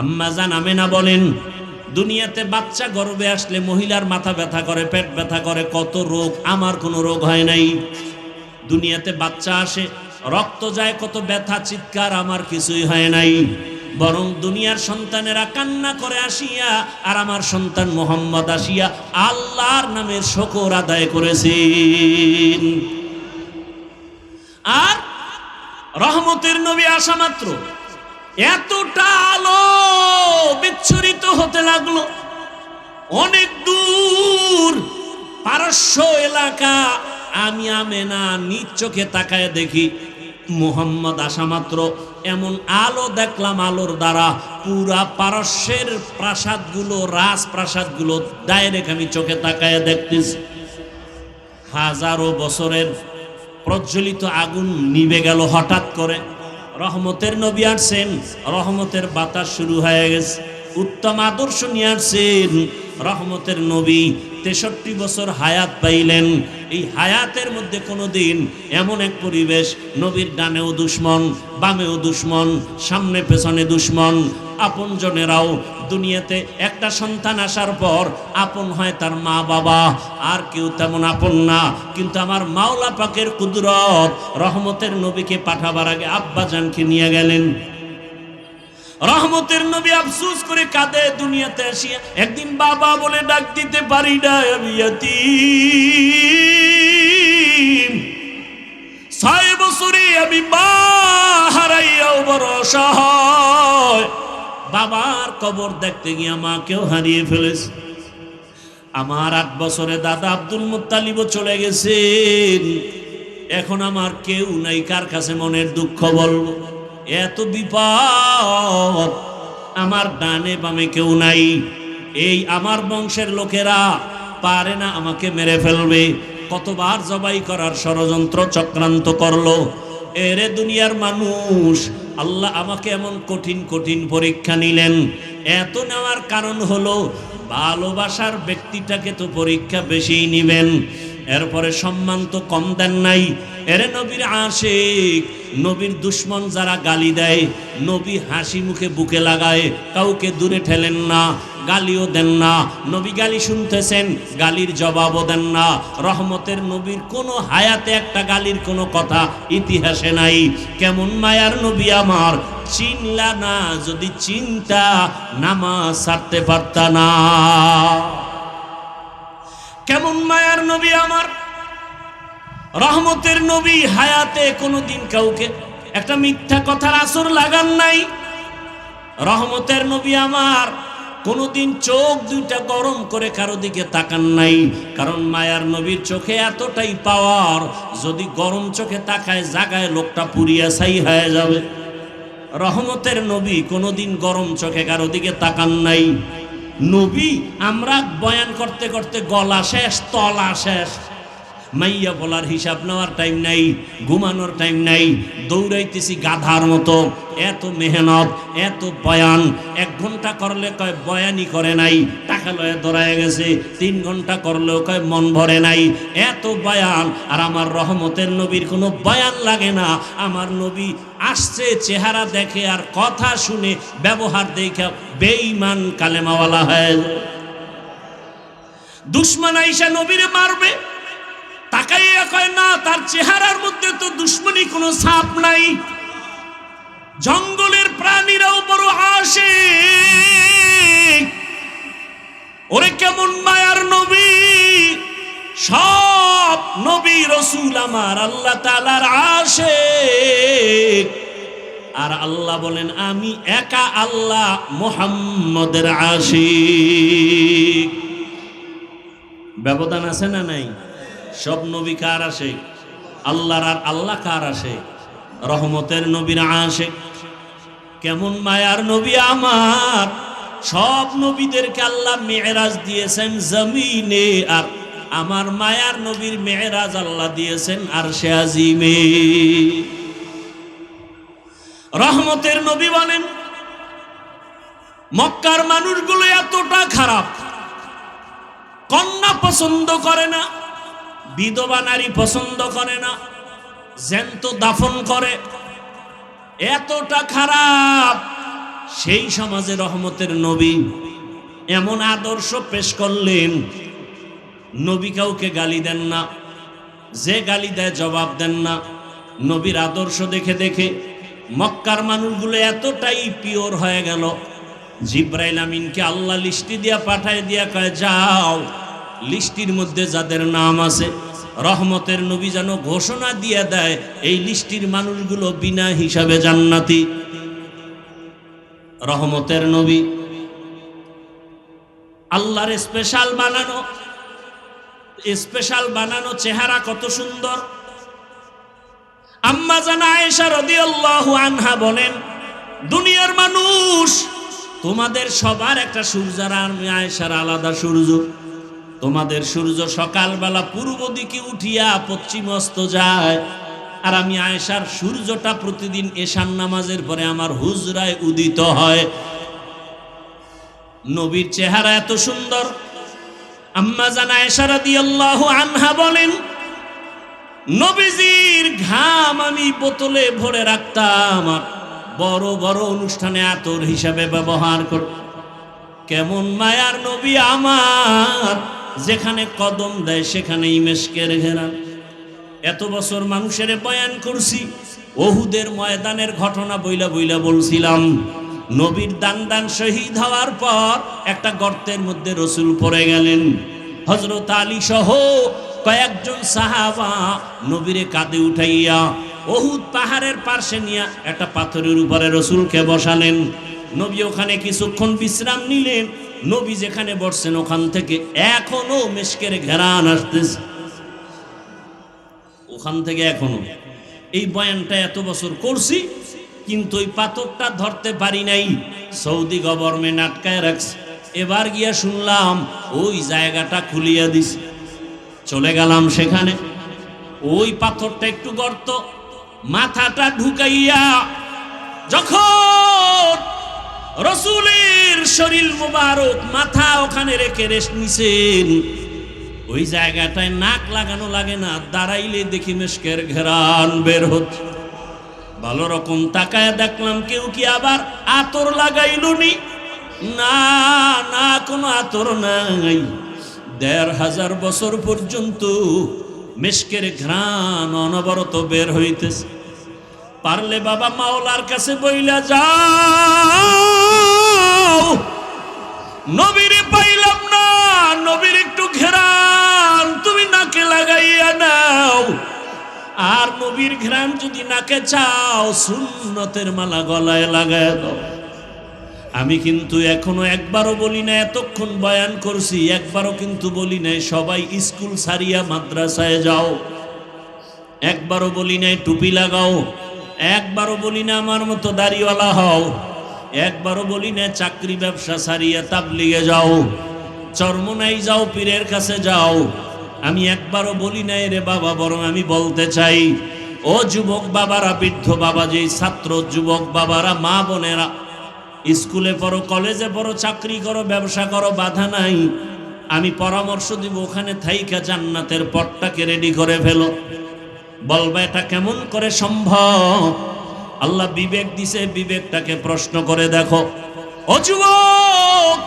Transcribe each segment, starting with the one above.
আম্মা জান আমেনা বলেন, দুনিয়াতে বাচ্চা গর্ভে আসলে মহিলার মাথা ব্যথা করে, পেট ব্যথা করে, কত রোগ, আমার কোনো রোগ হয় নাই। দুনিয়াতে বাচ্চা আসে, রক্ত যায়, কত ব্যথা, চিৎকার, আমার কিছুই হয় নাই। বরং দুনিয়ার সন্তানেরা কান্না করে আসিয়া, আর আমার সন্তান মুহাম্মদ আসিয়া আল্লাহর নামের শুকর আদায় করেছেন। আর রহমতের নবী আসা মাত্র এতটা আলো বিচ্ছুরিত হতে লাগলো, অনেক দূর পারস্য এলাকা। আমি আমেনা নিজ চোখে তাকায় দেখি মুহাম্মদ আসা মাত্র এমন আলো দেখলাম, আলোর দ্বারা পুরা পারস্যের প্রাসাদগুলো, রাজপ্রাসাদগুলো ডাইরেক্ট আমি চোখে তাকায় দেখতেছি। হাজারো বছরের প্রজ্বলিত আগুন নিভে গেল হঠাৎ করে। রহমতের নবী আসছেন, রহমতের বাতাস শুরু হয়ে গেছে, উত্তম আদর্শ নিয়ে আসছেন। রহমতের নবী 63 বছর হায়াত পাইলেন। এই হায়াতের মধ্যে কোনোদিন এমন এক পরিবেশ, নবীর ডানেও দুশ্মন, বামেও দুশ্মন, সামনে পেছনে দুশ্মন, আপনজনেরাও। দুনিয়াতে একটা সন্তান আসার পর আপন হয় তার মা বাবা, আর কেউ তেমন আপন না। কিন্তু আমার মাওলা পাকের কুদরত, রহমতের নবীকে পাঠাবার আগে আব্বাজানকে নিয়ে গেলেন। রহমতের নবী আফসোস করে কাঁদে দুনিয়াতে আসিয়া। একদিন বাবা বলে ডাক দিতে পারি না, আমি ইয়াতীম। 6 বছরে আমি মা হারাইয়াও বড় অসহায়। বাবার কবর দেখতে গিয়ে মাকেও হারিয়ে ফেলেছে। আমার 8 বছরে দাদা আব্দুল মুত্তালিবও চলে গেছেন। এখন আমার কেউ নাই, কার কাছে মনের দুঃখ বলবো? এত বিপদ, আমার ডানে বামে কেউ নাই। এই আমার বংশের লোকেরা পারে না, আমাকে মেরে ফেলবে। কতবার জবাই করার ষড়যন্ত্র চক্রান্ত করলো। এরে দুনিয়ার মানুষ, আল্লাহ আমাকে এমন কঠিন কঠিন পরীক্ষা নিলেন। এত নেওয়ার কারণ হলো ভালোবাসার ব্যক্তিটাকে তো পরীক্ষা বেশিই নিবেন, এরপরে সম্মান তো কম দেন নাই। এরে নবীর আশিক, নবীর দুশ্মন যারা গালি দেয়, নবী হাসি মুখে বুকে লাগায়, কাউকে দূরে ঠেলেন না, গালিও দেন না। নবী গালি শুনতেছেন, গালির জবাবও দেন না। রহমতের নবীর কোনো হায়াতে একটা গালির কোনো কথা ইতিহাসে নাই। কেমন মায়ার নবী আমার, চিনলা না, যদি চিন্তা নামাজ ছাড়তে পারতা না। কেমন মায়ার নবী আমার, রহমতের নবী হায়াতে কোনোদিন কাউকে একটা মিথ্যা কথার আসর লাগান নাই। রহমতের নবী আমার কোনোদিন চোখ দুইটা গরম করে কারো দিকে তাকান নাই। কারণ মায়ার নবীর চোখে এতটাই পাওয়ার, যদি গরম চোখে তাকায় জাগায় লোকটা পুড়িয়া ছাই হয়ে যাবে। রহমতের নবী কোনোদিন গরম চোখে কারো দিকে তাকান নাই। নবী আমরা বয়ান করতে করতে গলা শেষ, তলা শেষ, মাইয়া বলার হিসাব নেওয়ার টাইম নাই, ঘুমানোর টাইম নাই, দৌড়াইতেছি গাধার মতো। এত মেহনত, এত বয়ান, 1 ঘন্টা করলে কয় বয়ানই করে নাই, টাকা লয়ে দৌড়ায় গেছে। 3 ঘন্টা করলেও কয় মন ভরে নাই, এত বয়ান। আর আমার রহমতের নবীর কোনো বয়ান লাগে না। আমার নবী আসছে, চেহারা দেখে আর কথা শুনে, ব্যবহার দেখে বেঈমান কালেমাওয়ালা হয়। দুশ্মন আইসা নবীরে মারবে, তাকাইয়া কয় না, তার চেহারার মধ্যে তো দুশ্মনী কোনো ছাপ নাই। জঙ্গলের প্রাণীরাও বড় আশিক। ওরে কেমন মায়ার নবী, সব নবী রাসূল আমার আল্লাহ তাআলার আশিক। আর আল্লাহ বলেন আমি একা আল্লাহ মুহাম্মদের আশিক। ব্যবধান আছে না নাই? সব নবী কার আশিক? আল্লাহর। আর আল্লাহ কার আশিক? রহমতের নবীর আশিক। কেমন মায়ার নবী আমার, সব নবীদেরকে আল্লাহ মেরাজ দিয়েছেন জমিনে, আর আমার মায়ার নবীর মেরাজ আল্লাহ দিয়েছেন আরশে আজিমে। রহমতের নবী বলেন মক্কার মানুষগুলো এতটা খারাপ, কন্যা পছন্দ করে না, বিধবা নারী পছন্দ করে না, জ্যান্ত দাফন করে। এতটা খারাপ, সেই সমাজে রহমতের নবী এমন আদর্শ পেশ করলেন, নবী কাউকে গালি দেন না, যে গালি দেয় জবাব দেন না। নবীর আদর্শ দেখে দেখে মক্কার মানুষগুলো এতটাই পিওর হয়ে গেল, জিব্রাইল আমিনকে আল্লাহ লিস্টি দিয়া পাঠায় দিয়া কয়, যাও লিস্টির মধ্যে যাদের নাম আছে রহমতের নবী যেন ঘোষণা দিয়ে দেয় এই লিস্টির মানুষগুলো বিনা হিসাবে জান্নাতি। রহমতের নবী আল্লাহর স্পেশাল বানানো চেহারা কত সুন্দর। আম্মা জানা আয়েশা রাদিয়াল্লাহু আনহা বলেন, দুনিয়ার মানুষ তোমাদের সবার একটা সূর্য, আর আমি আয়েশার আলাদা সূর্য। তোমাদের সূর্য সকালবেলা পূর্ব দিকে উঠিয়া পশ্চিম অস্ত যায়, আর আমি আয়েশার সূর্যটা প্রতিদিন এশার নামাজের পরে আমার হুজরায় উদিত হয়। নবীর চেহারা এত সুন্দর। আম্মা জানা আয়েশা রাদিয়াল্লাহু আনহা বলেন, নবীজির ঘাম আমি বোতলে ভরে রাখতাম, আর বড় বড় অনুষ্ঠানে আতর হিসাবে ব্যবহার কর। কেমন মায়ার নবী আমার, যেখানে কদম দেয় সেখানেই মেশকের ঘেরা। এত বছর মানুষের বয়ান করছি, ওহুদের ময়দানের ঘটনা বইলা বইলা বলছিলাম। নবীর দান শহীদ হওয়ার পর একটা গর্তের মধ্যে রসুল পড়ে গেলেন। হযরত আলী সহ কয়েকজন সাহাবা নবীরে কাঁধে উঠাইয়া ওহুদ পাহাড়ের পার্শ্বে নিয়ে একটা পাথরের উপরে রসুলকে বসালেন। নবী ওখানে কিছুক্ষণ বিশ্রাম নিলেন। নবী যেখানে বসছেন ওখান থেকে এখনো মেশকের ঘেরান আসতেছে, ওখান থেকে এখনো। এই বয়ানটা এত বছর করছি, কিন্তু ওই পাথরটা ধরতে পারি নাই। সৌদি গভর্নমেন্ট আটকায় রাখছে। এবার গিয়া শুনলাম ওই জায়গাটা খুলিয়া দিছে। চলে গেলাম সেখানে, ওই পাথরটা একটু গর্ত, মাথাটা ঢুকাইয়া যখন রসুলের শরীর মুবারক মাথা ওখানে রেখে রেস্ট নিছেন, ওই জায়গাটায় নাক লাগানো লাগে না, দাঁড়াইলে দেখি মেশকের ঘেরান বের হচ্ছে। ভালো রকম তাকায় দেখলাম কেউ কি আবার আতর লাগাইল নি? না না, কোনো আতর নাই। ১৫০০ বছর পর্যন্ত মেশকের ঘ্রাণ অনবরত বের হইতেছে। পারলে বাবা মাওলার কাছে বইলা যাও, নবীরে পাইলাম না, নবীর একটু ঘ্রাণ তুমি নাকে লাগাইয়া নাও। আর নবীর ঘ্রাণ যদি নাকে চাও, সুন্নতের মালা গলায় লাগায় দাও। আমি কিন্তু এখনো একবারও বলি না, এতক্ষণ বয়ান করছি একবারও কিন্তু বলি নাই সবাই স্কুল ছাড়িয়া মাদ্রাসায় যাও। একবারও বলি নাই টুপি লাগাও। একবারও বলি না আমার মতো দাড়িওয়ালা হও। একবারও বলি না চাকরি ব্যবসা ছাড়িয়া তাবলিগে যাও, চরমনাই যাও, পীরের কাছে যাও। আমি একবারও বলি নাই রে বাবা, বরং আমি বলতে চাই, ও যুবক বাবারা, বৃদ্ধ বাবা, যে ছাত্র যুবক বাবারা, মা বোনেরা, স্কুলে পড়ো, কলেজে পড়ো, চাকরি করো, ব্যবসা করো, বাধা নাই। আমি পরামর্শ দিব ওখানে থাইকা জান্নাতের পথটাকে রেডি করে ফেলো। বলবা এটা কেমন করে সম্ভব? আল্লাহ বিবেক দিছে, বিবেকটাকে প্রশ্ন করে দেখো। ও যুবক,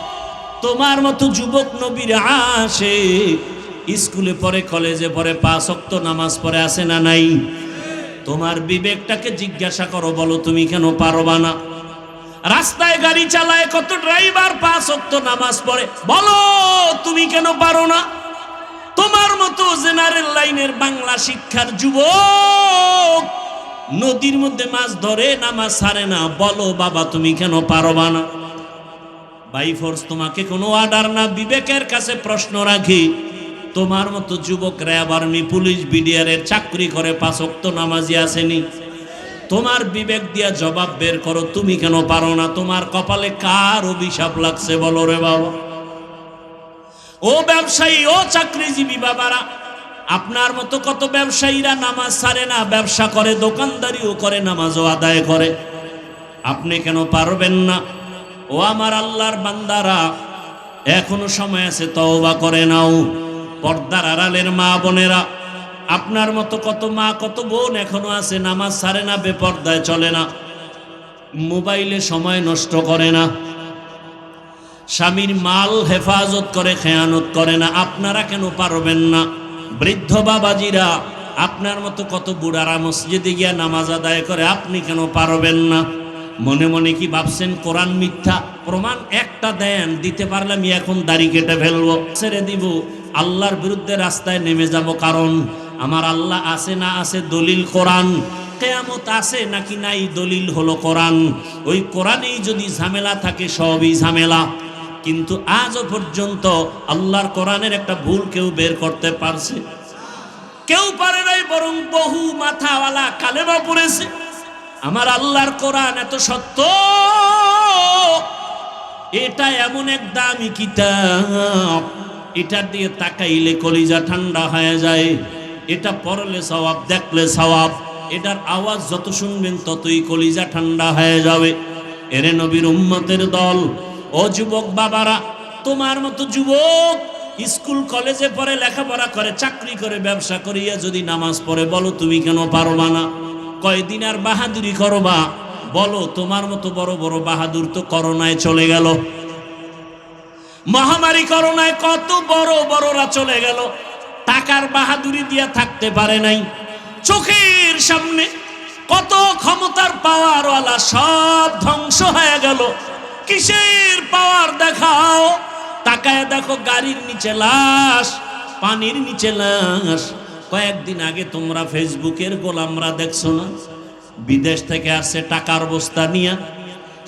তোমার মতো যুবক নবীর আসে, স্কুলে পড়ে, কলেজে পড়ে, ৫ ওয়াক্ত নামাজ পড়ে, আছে না নাই? তোমার বিবেকটাকে জিজ্ঞাসা করো, বলো তুমি কেন পারবা না? রাস্তায় গাড়ি চালায় কত ড্রাইভার ৫ ওয়াক্ত নামাজ পড়ে, বলো তুমি কেন পারো না? তোমার মতো জেনারেল লাইনের বাংলা শিক্ষার যুবক নদীর মধ্যে মাছ ধরে, নামাজ ছাড়ে না, বলো বাবা তুমি কেন পারবা না? বাই ফোর্স তোমাকে কোনো অর্ডার না, বিবেকের কাছে প্রশ্ন রাখি, তোমার মতো যুবক র্যাব, আর্মি, পুলিশ, বিডিআরের চাকরি করে, ৫ ওয়াক্ত নামাজি আসেনি? তোমার বিবেক দিয়া জবাব বের করো, তুমি কেন পারো না? তোমার কপালে কার অভিশাপ লাগছে বলো রে বাবা? ও ব্যবসায়ী, ও চাকরিজীবী বাবারা, আপনার মতো কত ব্যবসায়ীরা নামাজ ছাড়ে না, ব্যবসা করে, দোকানদারিও করে, নামাজও আদায় করে। আপনি কেন পারবেন না? ও আমার আল্লাহর বান্দারা, এখনো সময় আছে, তওবা করে নাও। পর্দার আড়ালের মা বোনেরা, আপনার মতো কত মা, কত বোন এখনো আছে, নামাজ ছাড়ে না, বেপর্দায় চলে না। মোবাইলে সময় নষ্ট করে না, স্বামীর মাল হেফাজত করে, খেয়ানত করে না। আপনারা কেন পারবেন না? বৃদ্ধ বাবাজিরা, আপনার মতো কত বুড়ারা মসজিদে গিয়া নামাজ আদায় করে, আপনি কেন পারবেন না? মনে মনে কি ভাবছেন কোরআন মিথ্যা? প্রমাণ একটা দেন, দিতে পারলে আমি এখন দাড়ি কেটে ফেলবো, ছেড়ে দিব, আল্লাহর বিরুদ্ধে রাস্তায় নেমে যাব। কারণ আমার আল্লাহ আছে না আছে দলিল কোরআন, কিয়ামত আছে নাকি নাই দলিল হলো কোরআন। ওই কোরআনেই যদি ঝামেলা থাকে সবই ঝামেলা। কিন্তু আজও পর্যন্ত আল্লাহর কোরআনের একটা ভুল কেউ বের করতে পারছে? কেউ পারে নাই, বরং বহু মাথাওয়ালা কালেমা পড়েছে। আমার আল্লাহর কোরআন এত সত্য, এটা এমন এক দামি কিতাব, এটা দিয়ে তাকাইলে কলিজা ঠান্ডা হয়ে যায়। এটা পড়লে সওয়াব, দেখলে সওয়াব, এটার আওয়াজ যত শুনবেন ততই কলিজা ঠান্ডা হয়ে যাবে। এরে নবীর উম্মতের দল, ও যুবক বাবারা, তোমার মতো যুবক স্কুল কলেজে পড়ে, লেখাপড়া করে, চাকরি করে, ব্যবসা করিয়া যদি নামাজ পড়ে, বলো তুমি কেন পারবা না? কয়দিন আর বাহাদুরি করবা? বলো, তোমার মতো বড় বড় বাহাদুর তো করোনায় চলে গেল। মহামারী করোনায় কত বড় বড়রা চলে গেল, টাকার বাহাদুরি দিয়া থাকতে পারে নাই। চোখের সামনে কত ক্ষমতার পাওয়ারওয়ালা সব ধ্বংস হয়ে গেল। কিসের পাওয়ার দেখাও? তাকায় দেখো, গাড়ির নিচে লাশ, পানির নিচে লাশ। কয়েকদিন আগে তোমরা ফেসবুকের গোলামরা দেখছো না? বিদেশ থেকে আসছে টাকার বস্তা নিয়ে,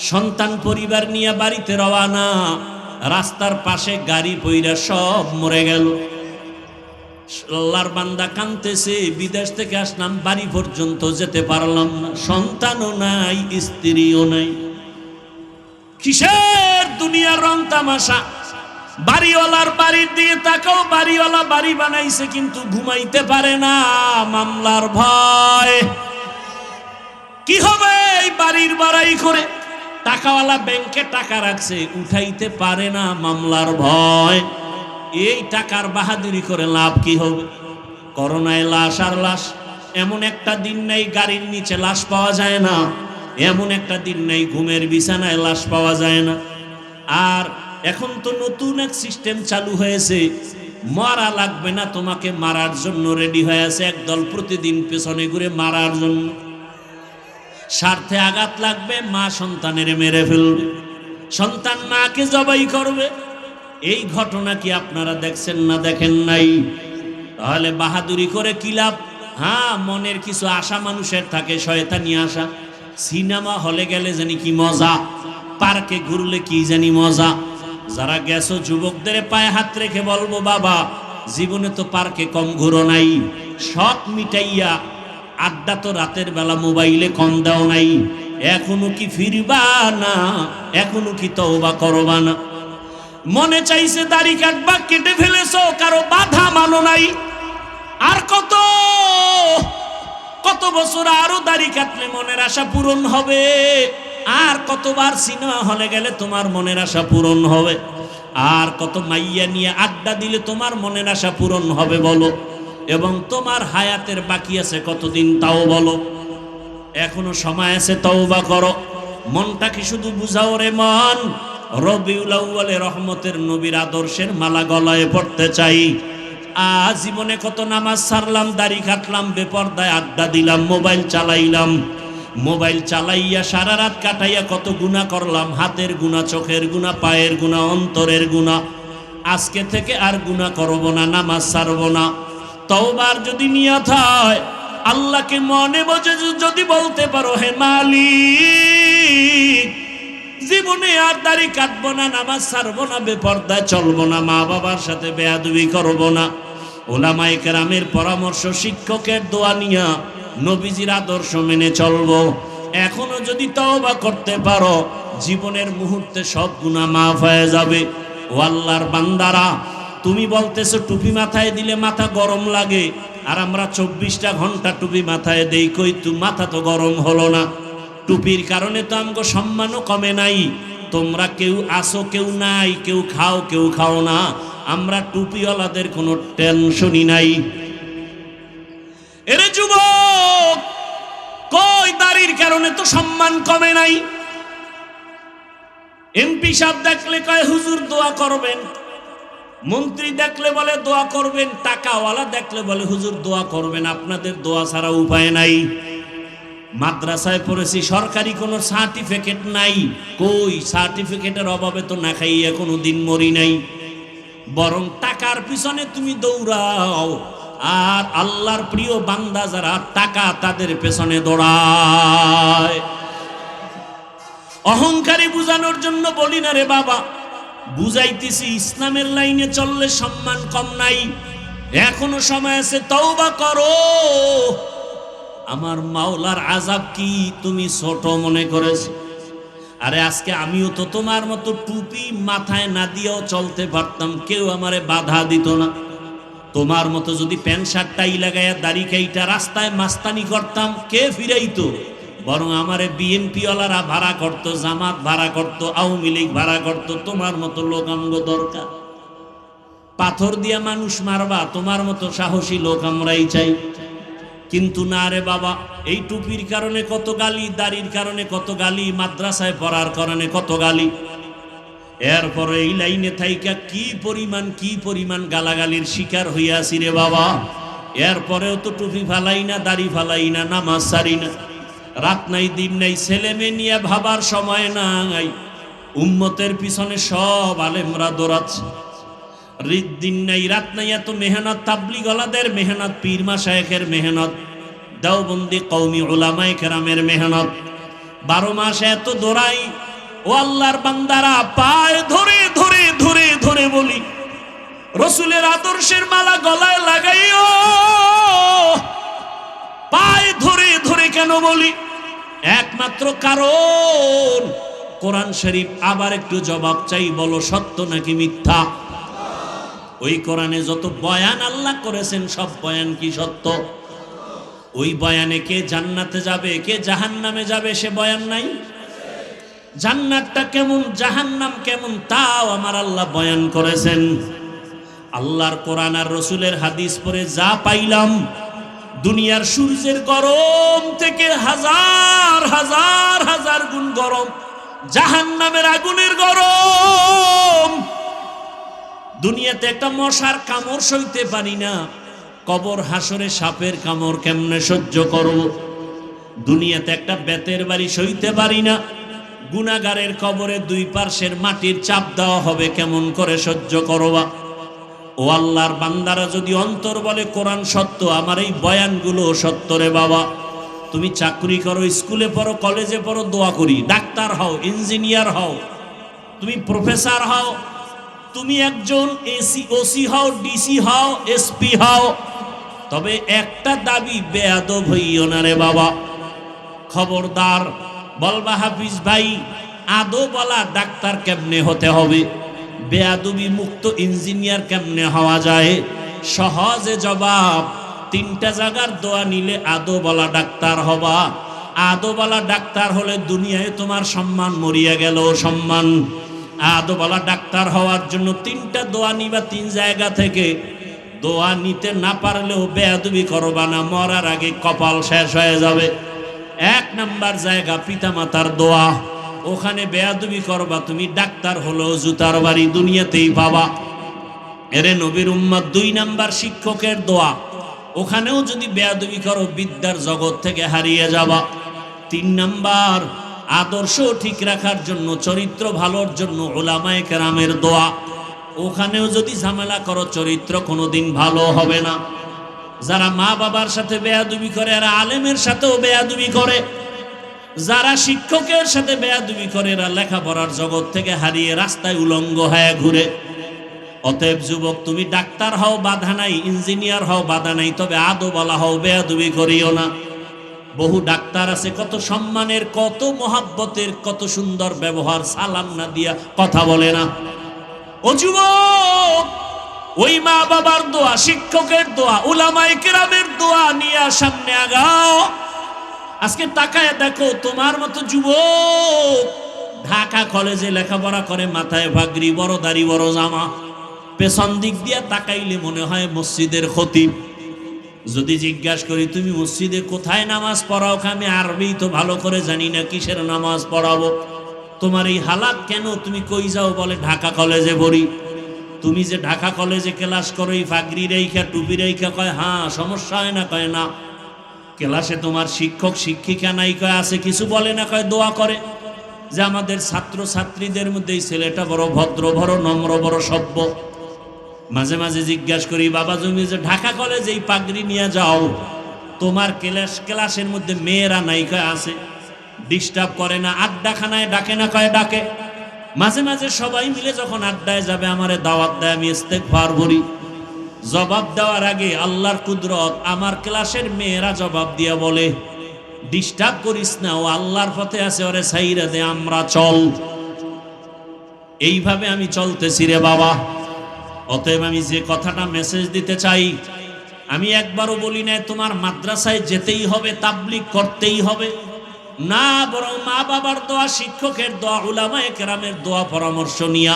সন্তান পরিবার নিয়ে বাড়িতে রওয়ানা, রাস্তার পাশে গাড়ি পইরা সব মরে গেল। আল্লাহর বান্দা কাঁদতেছে, বিদেশ থেকে আসলাম, বাড়ি পর্যন্ত যেতে পারলাম না, সন্তানও নাই, স্ত্রীও নাই। কিসের দুনিয়ার রং তামাশা? বাড়িওয়ালার বাড়ির দিয়ে তাকাও, বাড়িওয়ালা বাড়ি বানাইছে কিন্তু ঘুমাইতে পারে না, মামলার ভয়। কি হবে এই বাড়ির বাড়াই করে? টাকাওয়ালা ব্যাংকে টাকা রাখছে, উঠাইতে পারে না, মামলার ভয়। এই টাকার বাহাদুরি করে লাভ কি হবে? করোনায় লাশ আর লাশ। এমন একটা দিন নাই গাড়ির নিচে লাশ পাওয়া যায় না, এমন একটা দিন নাই ঘুমের বিছানায় লাশ পাওয়া যায় না। আর এখন তো নতুন এক সিস্টেম চালু হয়েছে, মারা লাগবে না, তোমাকে মারার জন্য রেডি হয়ে আছে একদল, প্রতিদিন পেছনে ঘুরে মারার জন্য। স্বার্থে আঘাত লাগবে, মা সন্তানের মেরে ফেলবে, সন্তান মাকে জবাই করবে। এই ঘটনা কি আপনারা দেখছেন না দেখেন নাই? তাহলে বাহাদুরি করে কি লাভ? হ্যাঁ, মনের কিছু আশা মানুষের থাকে, শয়তানি আশা। সিনেমা হলে গেলে জানি কি মজা, পার্কে ঘুরলে কি জানি মজা। যারা গেছো যুবকদের পায়ে হাত রেখে বলবো, বাবা জীবনে তো পার্কে কম ঘুরো নাই, শখ মিটাইয়া আড্ডা তো রাতের বেলা মোবাইলে কম দাও নাই, এখনো কি ফিরবা না? এখনো কি তওবা করবা না? মনে চাইছে দাড়ি কাটবা, কেটে ফেলেছো, কারো বাধা মানো নাই। আর কত কত বছর আরো দাড়ি কাটলে মনের আশা পূরণ হবে? আর কতবার সিনেমা হলে গেলে তোমার মনের আশা পূরণ হবে? আর কত মাইয়া নিয়ে আড্ডা দিলে তোমার মনের আশা পূরণ হবে বলো? এবং তোমার হায়াতের বাকি আছে কতদিন তাও বলো? এখনো সময় আছে, তওবা করো। মনটাকে শুধু বুঝাও রে মন, রবিউল আউয়ালে রহমতের নবীর আদর্শের মালা গলায় পড়তে চাই। জীবনে কত নামাজ ছাড়লাম, দাড়ি কাটলাম, বেপরদায় আড্ডা দিলাম, মোবাইল চালাইলাম, মোবাইল চালাইয়া সারা রাত কাটাইয়া কত গুনাহ করলাম, হাতের গুনাহ, চোখের গুনাহ, পায়ের গুনাহ, অন্তরের গুনাহ। আজকে থেকে আর গুনাহ করব না, নামাজ ছাড়ব না। তওবার যদি নিয়ত হয়, আল্লাহকে মনে বুঝে যদি বলতে পারো, হে মালিক জীবনে আর দাড়ি কাটবো না, নামাজ ছাড়বো না, বেপরদায় চলবো না, মা বাবার সাথে বেয়াদবি করবো না, ওলামায়ে কেরামের পরামর্শ, শিক্ষকের দোয়া নিয়া নবীজির আদর্শ মেনে চলবো। এখনো যদি তওবা করতে পারো, জীবনের মুহূর্তে সব গুনাহ মাফ হয়ে যাবে। ও আল্লাহর বান্দারা, তুমি বলতেছো টুপি মাথায় দিলে মাথা গরম লাগে, আর আমরা 24টা ঘন্টা টুপি মাথায় দেই, কই তু মাথা তো গরম হলো না। টুপির কারণে তো আমগো সম্মানও কমে নাই। তোমরা কেউ আসো, কেউ নাই, কেউ খাও, কেউ খাও না, আমরা টুপিওয়ালাদের কোনো টেনশনই নাই। এরে যুবক, কই দাড়ির কারণে তো সম্মান কমে নাই। এমপি সাহেব দেখলে কয় হুজুর দোয়া করবেন, মন্ত্রী দেখলে বলে দোয়া করবেন, টাকাওয়ালা দেখলে বলে হুজুর দোয়া করবেন, আপনাদের দোয়া ছাড়া উপায় নাই। মাদ্রাসায় পড়েছি, সরকারি কোনো সার্টিফিকেট নাই, কই সার্টিফিকেটের অভাবে তো না খাইয়া কোনো দিন মরি নাই। বরং টাকার পিছনে তুমি দৌড়াও, আর আল্লাহর প্রিয় বান্দা যারা টাকা তাদের পেছনে দৌড়ায়। অহংকারী বুঝানোর জন্য বলি না রে বাবা, বুঝাইতেছি ইসলামের লাইনে চললে সম্মান কম নাই। এখনো সময় আছে, তওবা করো। আমার মাওলার আযাব কি তুমি ছোট মনে করেছো? আরে আজকে আমিও তো তোমার মতো টুপি মাথায় না দিয়েও চলতে পারতাম, কেউ আমারে বাধা দিত না। তোমার মতো যদি প্যান্ট শার্ট টাই লাগাইয়া দাড়ি কাইটা রাস্তায় মাস্তানি করতাম, কে ফিরাইতো? বরং আমারে বিএনপি ওয়ালারা ভাড়া করত, জামাত ভাড়া করত, আওয়ামী লীগ ভাড়া করত। তোমার মতো লোক আমগো দরকার। পাথর দিয়া মানুষ মারবা, তোমার মতো সাহসী লোক আমরাই চাই। কিন্তু না রে বাবা, এই টুপির কারণে কত গালি, দাড়ির কারণে কত গালি, মাদ্রাসায় পড়ার কারণে কত গালি। এরপরে এই লাইনে থাইকা কি পরিমাণ গালাগালির শিকার হইয়াছি রে বাবা। এরপরেও তো টুপি ফালাই না, দাড়ি ফালাই না, নামাজ সারি না। রাত নাই দিন নাই, ছেলে মেয়ে নিয়ে ভাবার সময় নাই। উম্মতের পিছনে সব আলেমরা দৌড়াচ্ছে। দিন নাই রাত নাই, এত মেহনত, তাবলিগ ওয়ালাদের মেহনত, পীর মাশায়েখের মেহনত, দেওবন্দি কওমি উলামায়ে কেরামের মেহনত। 12 মাস এত দৌড়াই। ও আল্লাহর বান্দারা, পায়ে ধরে ধরে ধরে ধরে বলি, রসুলের আদর্শের মালা গলায় লাগাইও। পায়ে ধরে ধরে কেন বলি? একমাত্র কারণ কোরআন শরীফ। আবার একটু জবাব চাই, বলো সত্য নাকি মিথ্যা? ওই কোরআনে যত বয়ান আল্লাহ করেছেন, সব বয়ান কি সত্য? ওই বয়ানে কে জান্নাতে যাবে, কে জাহান্নামে যাবে, সে বয়ান নাই? জান্নাতটা কেমন, জাহান্নাম কেমন, তাও আমার আল্লাহ বয়ান করেছেন। আল্লাহর কোরআন আর রসুলের হাদিস পড়ে যা পাইলাম, দুনিয়ার সূর্যের গরম থেকে হাজার হাজার হাজার গুণ গরম জাহান্নামের আগুনের গরম। দুনিয়াতে একটা মশার কামড় সইতে পারি না, কবর হাসরে সাপের কামড় কেমনে সহ্য করব? দুনিয়াতে একটা বেতের বাড়ি সইতে পারি না, গুনাহগারের কবরে 2 পার্শ্বের মাটির চাপ দেওয়া হবে, কেমন করে সহ্য করবা? ও আল্লাহর বান্দারা, যদি অন্তর বলে কোরআন সত্য, আমার এই বয়ানগুলো সত্য রে বাবা। তুমি চাকরি করো, স্কুলে পড়ো, কলেজে পড়ো, দোয়া করি, ডাক্তার হও, ইঞ্জিনিয়ার হও, তুমি প্রফেসর হও, তুমি একজন ওসি হও, ডিসি হও, এসপি হও, তবে একটা দাবি, বেয়াদব হইও না রে বাবা। খবরদার। বলবা হাফিজ ভাই, আদো বলা ডাক্তার কেমনে হতে হবে, বেয়াদবি মুক্ত ইঞ্জিনিয়ার কেমনে হওয়া যায়? সহজে জবাব, 3টা জায়গার দোয়া নিলে আদো বলা ডাক্তার হবা। আদো বলা ডাক্তার হলে দুনিয়ায় তোমার সম্মান মরিয়া গেল সম্মান। আদো বলা ডাক্তার হওয়ার জন্য 3টা দোয়া নিবা, 3 জায়গা থেকে। দোয়া নিতে না পারলেও বেয়াদবি করবা না, মরার আগে কপাল শেষ হয়ে যাবে। 1 নাম্বার জায়গা পিতামাতার দোয়া, ওখানে বেয়াদবি করবা, তুমি ডাক্তার হলো জুতার বাড়ি দুনিয়াতেই পাবা। এরে নবীর উম্মত। 2 নাম্বার শিক্ষকের দোয়া, ওখানেও যদি বেয়াদবি করো বিদ্যার জগৎ থেকে হারিয়ে যাবা। 3 নাম্বার আদর্শ ঠিক রাখার জন্য, চরিত্র ভালোর জন্য উলামায়ে কেরামের দোয়া, ওখানেও যদি ঝামেলা করো চরিত্র কোনোদিন ভালো হবে না। যারা মা বাবার সাথে বেয়াদবি করে, এরা আলেমের সাথেও বেয়াদবি করে। যারা শিক্ষকের সাথে বেয়াদবি করে, এরা লেখাপড়ার জগৎ থেকে হারিয়ে রাস্তায় উলঙ্গ হয়ে ঘুরে। অতএব যুবক, তুমি ডাক্তার হও বাধা নাই, ইঞ্জিনিয়ার হও বাধা নাই, তবে আদো বলা হও, বেয়াদবি করিও না। বহু ডাক্তার আছে কত সম্মানের, কত মহাব্বতের, কত সুন্দর ব্যবহার, সালাম না দিয়া কথা বলে না। ও যুবক, ওই মা বাবার দোয়া, শিক্ষকের দোয়া, উলামায়ে কেরামের দোয়া নিয়ে সামনে আগাও। আজকে তাকায় দেখো, তোমার মতো যুবক ঢাকা কলেজে লেখাপড়া করে, মাথায় ভাগরি, বড় দাড়ি, বড় জামা, পেছন দিক দিয়ে তাকাইলে মনে হয় মসজিদের খতিব। যদি জিজ্ঞাসা করি তুমি মসজিদে কোথায় নামাজ পড়াও, আমি আরবি তো ভালো করে জানি না, কিসের নামাজ পড়াবো? তোমার এই হালাত কেন? তুমি কই যাও? বলে ঢাকা কলেজে পড়ি। তুমি যে ঢাকা কলেজে ক্লাস করো এই ফাগরি রেখা টুপি রেখা, কয় হ্যাঁ, সমস্যা হয় না? কয় না। ক্লাসে তোমার শিক্ষক শিক্ষিকা নাই? কয় আছে। কিছু বলে না? কয় দোয়া করে যে আমাদের ছাত্র ছাত্রীদের মধ্যে এই ছেলেটা বড় ভদ্র, বড় নম্র, বড় সভ্য। মাঝে মাঝে জিজ্ঞাসা করি, বাবা তুমি যে ঢাকা কলেজে এই পাগড়ি নিয়ে যাও, তোমার ক্লাসের মধ্যে মেয়েরা নাই? কয় আছে। ডিস্টার্ব করে না? আড্ডাখানায় ডাকে না? কয় ডাকে। মাঝে মাঝে সবাই মিলে যখন আড্ডায় যাবে আমারে দাওয়াত দেয়, আমি ইস্তেগফার করি। জবাব দেওয়ার আগে আল্লাহর কুদরত, আমার ক্লাসের মেয়েরা জবাব দিয়া বলে, ডিস্টার্ব করিস না, ও আল্লাহর পথে আছে, ওরে সাইরা দে, আমরা চল। এইভাবে আমি চলতেছি রে বাবা। অতএব আমি যে কথাটা মেসেজ দিতে চাই, আমি একবারও বলি না তোমার মাদ্রাসায় যেতেই হবে, তাবলীগ করতেই হবে না, বরং মা বাবার দোয়া, শিক্ষকের দোয়া, উলামায়ে কেরামের দোয়া পরামর্শ নিয়া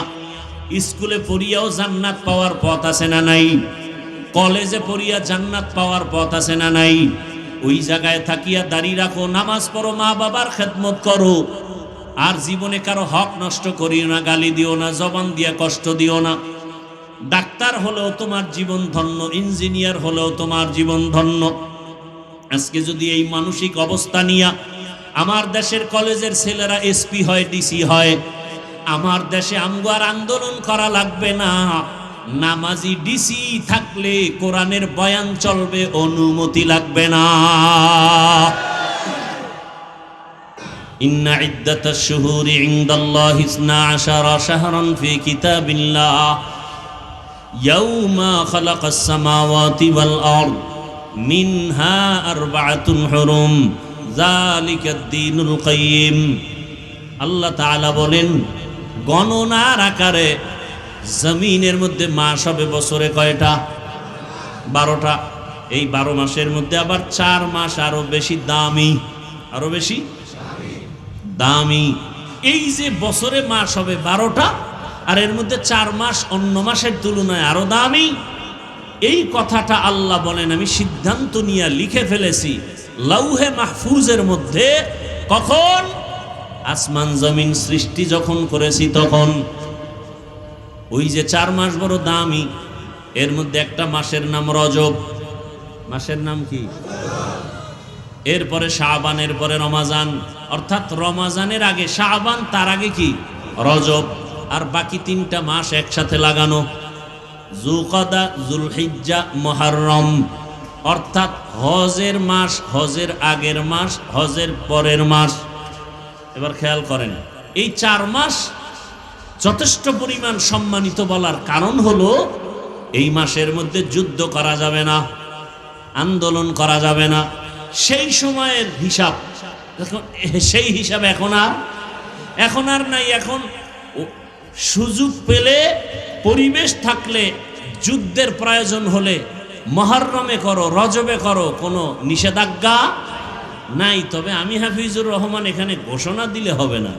স্কুলে পড়িয়াও জান্নাত পাওয়ার পথ আছে না নাই? কলেজে পড়িয়া জান্নাত পাওয়ার পথ আছে না নাই? ওই জায়গায় থাকিয়া দাঁড়িয়ে রাখো, নামাজ পড়ো, মা বাবার খেদমত করো, আর জীবনে কারো হক নষ্ট করিও না, গালি দিও না, জবান দিয়া কষ্ট দিও না। ডাক্তার হলেও তোমার জীবন ধন্য, ইঞ্জিনিয়ার হলেও তোমার জীবন ধন্য। আজকে যদি এই মানসিক অবস্থা নিয়া আমার দেশের কলেজের ছেলেরা এসপি হয়, ডিসি হয়, আমার দেশে আমগো আর আন্দোলন করা লাগবে না। নামাজি ডিসি থাকলে কোরআনের বয়ান চলবে, অনুমতি লাগবে না। ইন্না ইদ্দাতাশ শুহুরি ইনদাল্লাহি 12 শাহরান ফি কিতাবিল্লাহ ইয়াউমা খালাকাস সামাওয়াতি ওয়াল আরদ মিনহা আরবাআতুন হুরুম যালিকাদ দীনুল কাইয়্যিম। আল্লাহ তাআলা বলেন, গণনার আকারে জমিনের মধ্যে মাস হবে বছরে কয়টা? 12টা। এই 12 মাসের মধ্যে আবার 4 মাস আরো বেশি দামি, আরো বেশি দামি। এই যে বছরে মাস হবে 12টা, আর এর মধ্যে 4 মাস অন্য মাসের তুলনায় আরো দামি, এই কথাটা আল্লাহ বলেন আমি সিদ্ধান্ত নিয়ে লিখে ফেলেছি লাউহে মাহফুজের মধ্যে। কখন? আসমান জমিন সৃষ্টি যখন করেছি তখন। ওই যে 4 মাস বড় দামি, এর মধ্যে একটা মাসের নাম রজব। মাসের নাম কি? এরপরে শাবান, এরপরে রমাজান, অর্থাৎ রমাজানের আগে শাবান, তার আগে কি? রজব। আর বাকি 3টা মাস একসাথে লাগানো, যুলকাদা, যুলহিজ্জা, মুহররম, অর্থাৎ হজের মাস, হজের আগের মাস, হজের পরের মাস। এবার খেয়াল করেন, এই 4 মাস যথেষ্ট পরিমাণ সম্মানিত বলার কারণ হলো এই মাসের মধ্যে যুদ্ধ করা যাবে না, আন্দোলন করা যাবে না। সেই সময়ের হিসাব, সেই হিসাব এখন আর নাই। এখন সুযোগ পেলে, পরিবেশ থাকলে, যুদ্ধের প্রয়োজন হলে মুহররমে করো, রজবে করো, কোনো নিষেধাজ্ঞা নাই। তবে আমি হাফিজুর রহমান এখানে ঘোষণা দিলে হবে না।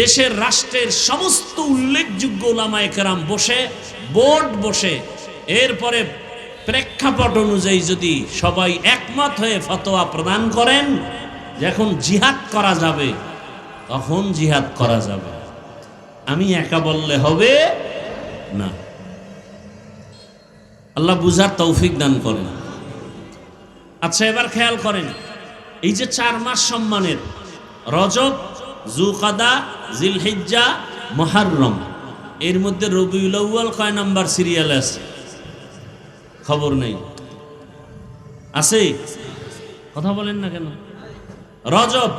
দেশের, রাষ্ট্রের সমস্ত উল্লেখযোগ্য উলামায়ে কেরাম বসে, বোর্ড বসে, এরপরে প্রেক্ষাপট অনুযায়ী যদি সবাই একমত হয়ে ফতোয়া প্রদান করেন যে এখন জিহাদ করা যাবে, তখন জিহাদ করা যাবে। আমি একা বললে হবে না। আল্লাহ বুঝার তৌফিক দান করেন। আচ্ছা, এবার খেয়াল করেন, এই যে 4 মাস সম্মানের, রজব, যুলকাদা, জিলহিজ্জা, মুহররম, এর মধ্যে রবিউল আউয়াল কয় নাম্বার সিরিয়াল আছে? খবর নেই। আছে? কথা বলেন না কেন? রজব,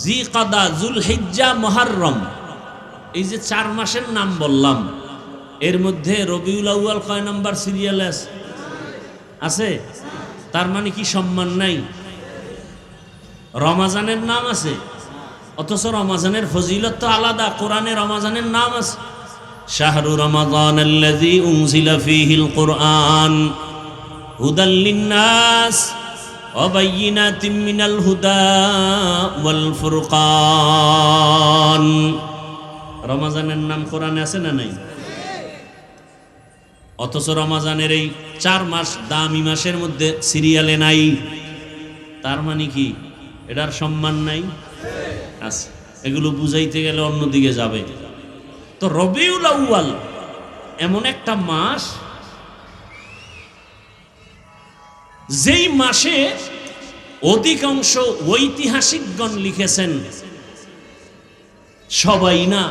জিলকাদা, যুলহিজ্জা, মুহররম, এই যে 4 মাসের নাম বললাম, এর মধ্যে রবিউল আউয়াল কয় নাম্বার সিরিয়াল আছে? তার মানে কি সম্মান নাই? রমাজানের নাম আছে, অথচ রমাজানের ফজিলত তো আলাদা। কোরআনে রমাজানের নাম আছে, শাহরু রমাদানাল্লাযী উনজিলা ফীহিল কুরআন হুদাল লিন্নাস ওয়া বায়্যিনাতিম মিনাল হুদা ওয়াল ফুরকান। রমাজানের নাম কোরআনে আছে না নাই? অথচ রমাজানের এই 4 মাস দামি মাসের মধ্যে সিরিয়ালে নাই। তার মানে কি এটার সম্মান নাই? আচ্ছা, এগুলো বুঝাইতে গেলে অন্যদিকে যাবে। তো রবিউল আউয়াল এমন একটা মাস, যেই মাসে অধিকাংশ ঐতিহাসিকগণ লিখেছেন সবাই না,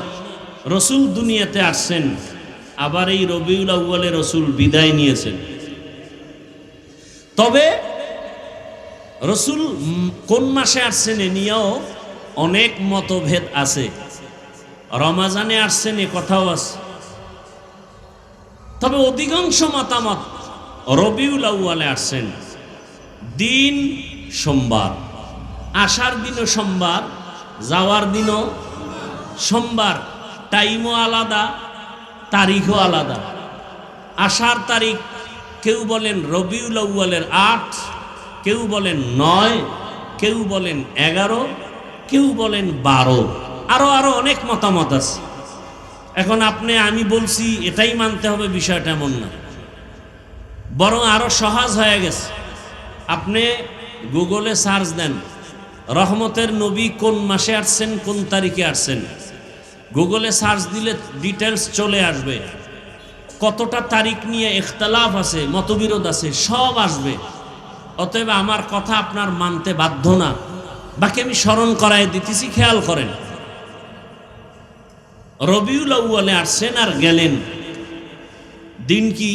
রসুল দুনিয়াতে আসছেন, আবার এই রবিউল আউয়ালে রসুল বিদায় নিয়েছেন। তবে রসুল কোন মাসে আসছেন এ নিয়েও অনেক মতভেদ আছে। রমাজানে আসছেন এ কথাও আছে, তবে অধিকাংশ মতামত রবিউল আউয়ালে আসছেন। দিন সোমবার, আসার দিনও সোমবার, যাওয়ার দিনও সোমবার। টাইমও আলাদা, তারিখও আলাদা। আসার তারিখ কেউ বলেন রবিউল আউয়ালের 8, কেউ বলেন 9, কেউ বলেন 11, কেউ বলেন 12, আরো অনেক মতামত আছে। এখন আমি বলছি এটাই মানতে হবে বিষয়টা এমন না, বরং আরো সহজ হয়ে গেছে। আপনি গুগলে সার্চ দেন রহমতের নবী কোন মাসে আসছেন, কোন তারিখে আসছেন, গুগলে সার্চ দিলে ডিটেলস চলে আসবে। কতটা তারিখ নিয়ে ইখতিলাফ আছে, মতবিরোধ আছে, সব আসবে। অতএব আমার কথা আপনার মানতে বাধ্য না, বাকি আমি স্মরণ করায় দিতেছি, খেয়াল করেন। রবিউল আউয়ালে আসছেন আর গেলেন, দিন কি?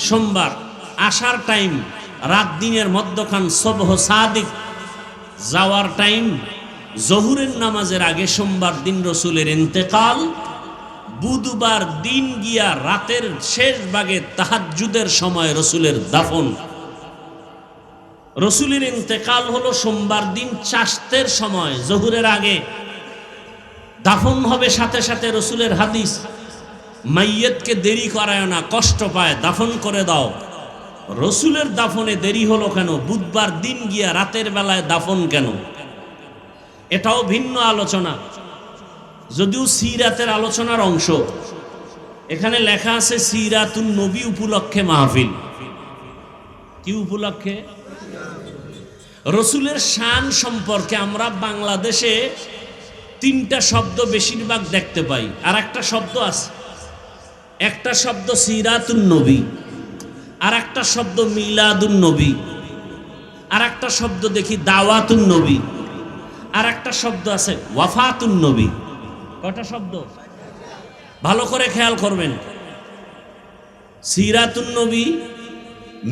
সোমবার। আসার টাইম রাত দিনের মধ্যখান সবহ সাদিক, যাওয়ার টাইম জহুরের নামাজের আগে সোমবার দিন রসুলের ইন্তেকাল। বুধবার দিন গিয়া রাতের শেষ ভাগে তাহাজ্জুদের সময় রসুলের দাফন। রসুলের ইন্তেকাল হলো সোমবার দিন চাশতের সময়, জহুরের আগে। দাফন হবে সাথে সাথে, রসুলের হাদিস, মাইয়তকে দেরি করায় না, কষ্ট পায়, দাফন করে দাও। রসুলের দাফনে দেরি হলো কেন? বুধবার দিন গিয়া রাতের বেলায় দাফন কেন? এটাও ভিন্ন আলোচনা, যদিও সিরাতের আলোচনার অংশ। এখানে লেখা আছে সিরাতুন নবী উপলক্ষে মাহফিল। কি উপলক্ষে? রসুলের শান সম্পর্কে আমরা বাংলাদেশে 3টা শব্দ বেশিরভাগ দেখতে পাই, আর একটা শব্দ আছে। একটা শব্দ সিরাতুন নবী, আর একটা শব্দ মিলাদুন নবী, আর একটা শব্দ দেখি দাওয়াতুন নবী, আর একটা শব্দ আছে ওয়াফাতুন নবী। কয়টা শব্দ? ভালো করে খেয়াল করবেন। সিরাতুন নবী,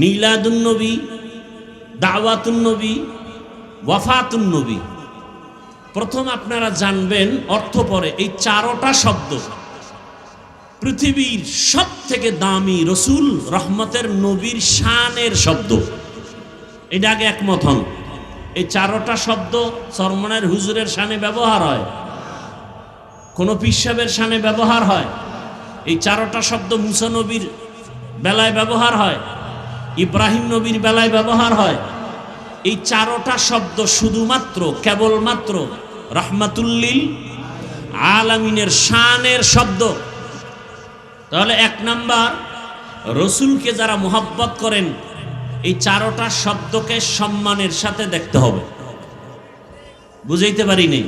মিলাদুন নবী, দাওয়াতুন নবী, ওয়াফাতুন নবী। প্রথম আপনারা জানবেন অর্থ পরে, এই 4টা শব্দ পৃথিবীর সব থেকে দামি রসুল রহমতের নবীর শানের শব্দ। এটা আগে একমত হন। এই 4টা শব্দ সরমনের হুজুরের শানে ব্যবহার হয়, কোন পীর সাহেবের শানে ব্যবহার হয়। এই 4টা শব্দ মুসা নবীর বেলায় ব্যবহার হয়, ইব্রাহিম নবীর বেলায় ব্যবহার হয়। এই 4টা শব্দ শুধুমাত্র কেবলমাত্র রহমাতুল্লিল আলামিনের শানের শব্দ। তাহলে 1 নাম্বার, রসুলকে যারা মোহাব্বত করেন এই 4টা শব্দকে সম্মানের সাথে দেখতে হবে। বুঝাইতে পারি নেই?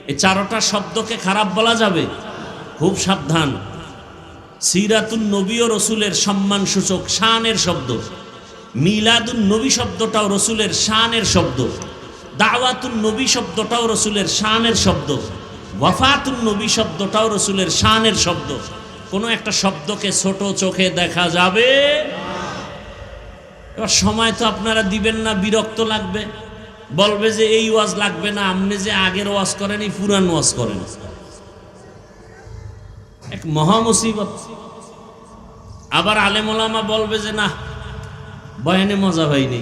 এই 4টা শব্দকে খারাপ বলা যাবে? খুব সাবধান। সিরাতুন নবী ও রসুলের সম্মান সূচক শানের শব্দ। মিলাদুন নবী শব্দটাও রসুলের শানের শব্দ। দাওয়াতুন নবী শব্দটাও রসুলের শানের শব্দ। ওয়াফাতুন নবী শব্দটাও রসুলের শানের শব্দ। কোনো একটা শব্দকে ছোট চোখে দেখা যাবে? এবার সময় তো আপনারা দিবেন না, বিরক্ত লাগবে, বলবে যে এই ওয়াজ লাগবে না, আপনি যে আগের ওয়াজ করেন এই পুরান ওয়াজ করেন। এক মহা মুসিবত। আবার আলেম ওলামা বলবে যে না, বয়ানে মজা হয়নি।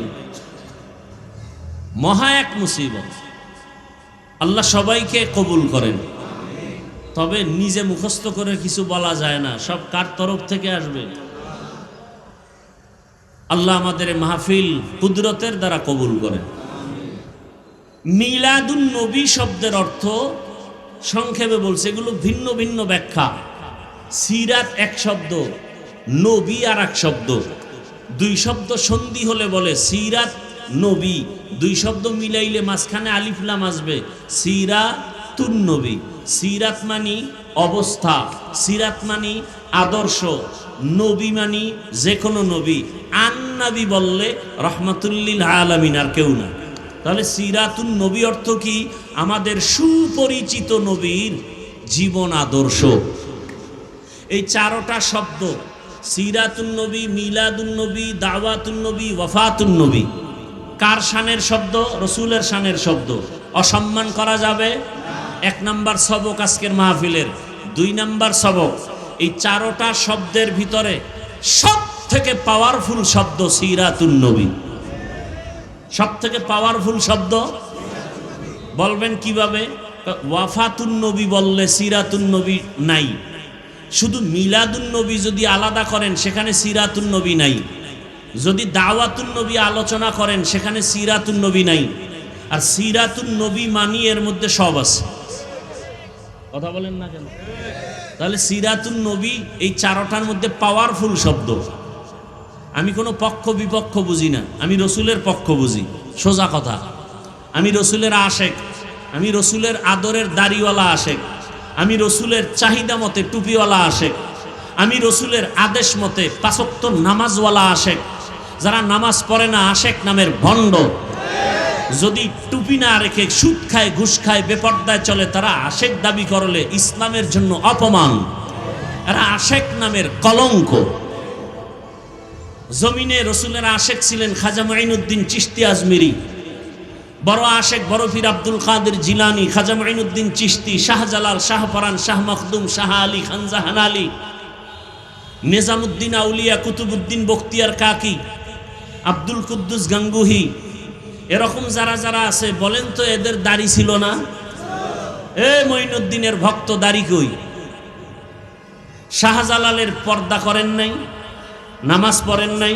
মহা এক মুসিবত। আল্লাহ সবাইকে কবুল করেন, তবে নিজে মুখস্থ করে কিছু বলা যায় না, সব কার তরফ থেকে আসবে? আল্লাহ আমাদের মাহফিল কুদরতের দ্বারা কবুল করেন। মিলাদুন নবী শব্দের অর্থ সংক্ষেপে বলছে, এগুলো ভিন্ন ভিন্ন ব্যাখ্যা। সিরাত এক শব্দ, নবী আর এক শব্দ, দুই শব্দ সন্ধি হলে বলে সিরাত নবী, দুই শব্দ মিলাইলে মাঝখানে আলিফ লাম আসবে, সিরাতুন নবী। সিরাত মানি অবস্থা, সিরাত মানি আদর্শ, নবী মানি যে কোনো নবী। আন-নবী বললে রহমাতুল্লিল আলামিন, আর কেউ না। তাহলে সিরাতুন নবী অর্থ কি? আমাদের সুপরিচিত নবীর জীবন আদর্শ। এই চারটা শব্দ সিরাতুন নবী, মিলাদুন নবী, দাওয়াতুন নবী, ওয়াফাতুন নবী কার শানের শব্দ? রসুলের শানের শব্দ। অসম্মান করা যাবে? এক নাম্বার সবক আজকের মাহফিলের। দুই নাম্বার সবক, এই চারটা শব্দের ভিতরে সব থেকে পাওয়ারফুল শব্দ সিরাতুন নবী। সব থেকে পাওয়ারফুল শব্দ বলবেন কিভাবে? ওয়াফাতুন নবী বললে সিরাতুন নবী নাই, শুধু মিলাদুন নবী যদি আলাদা করেন সেখানে সিরাতুন নবী নাই, যদি দাওয়াতুন নবী আলোচনা করেন সেখানে সিরাতুন নবী নাই, আর সিরাতুন নবী মানি এর মধ্যে সব আছে। কথা বলেন না কেন? তাহলে সিরাতুন নবী এই চারটার মধ্যে পাওয়ারফুল শব্দ। আমি কোনো পক্ষ বিপক্ষ বুঝি না, আমি রসুলের পক্ষ বুঝি, সোজা কথা। আমি রসুলের আশেক, আমি রসুলের আদরের দাড়িওয়ালা আশেক, আমি রসুলের চাহিদা মতে টুপিওয়ালা আশেক, আমি রসুলের আদেশ মতে পাঁচ ওয়াক্ত নামাজওয়ালা আশেক। যারা নামাজ পড়ে না আশেক নামের ভণ্ড, যদি টুপি না রেখে সুদ খায়, ঘুষ খায়, বেপর্দায় চলে, তারা আশেক দাবি করলে ইসলামের জন্য অপমান। এরা আশেক নামের কলঙ্ক। জমিনে রসুলের আশেক ছিলেন খাজা মাইনুদ্দিন চিশতি আজমিরি, বড় আশেক বড় পীর আব্দুল কাদের জিলানি, খাজা মাইনুদ্দিন চিশতি, শাহজালাল, শাহপরান, শাহ মখদুম, শাহ আলী, খান জাহান আলী, নিজামুদ্দিন আউলিয়া, কুতুবুদ্দিন বখতিয়ার কাকি, আব্দুল কুদ্দুস গাঙ্গুহি, এরকম যারা যারা আছে বলেন তো এদের দাড়ি ছিল না? এ মঈনুদ্দিনের ভক্ত দাড়ি কই? শাহজালালের পর্দা করেন নাই, নামাজ পড়েন নাই,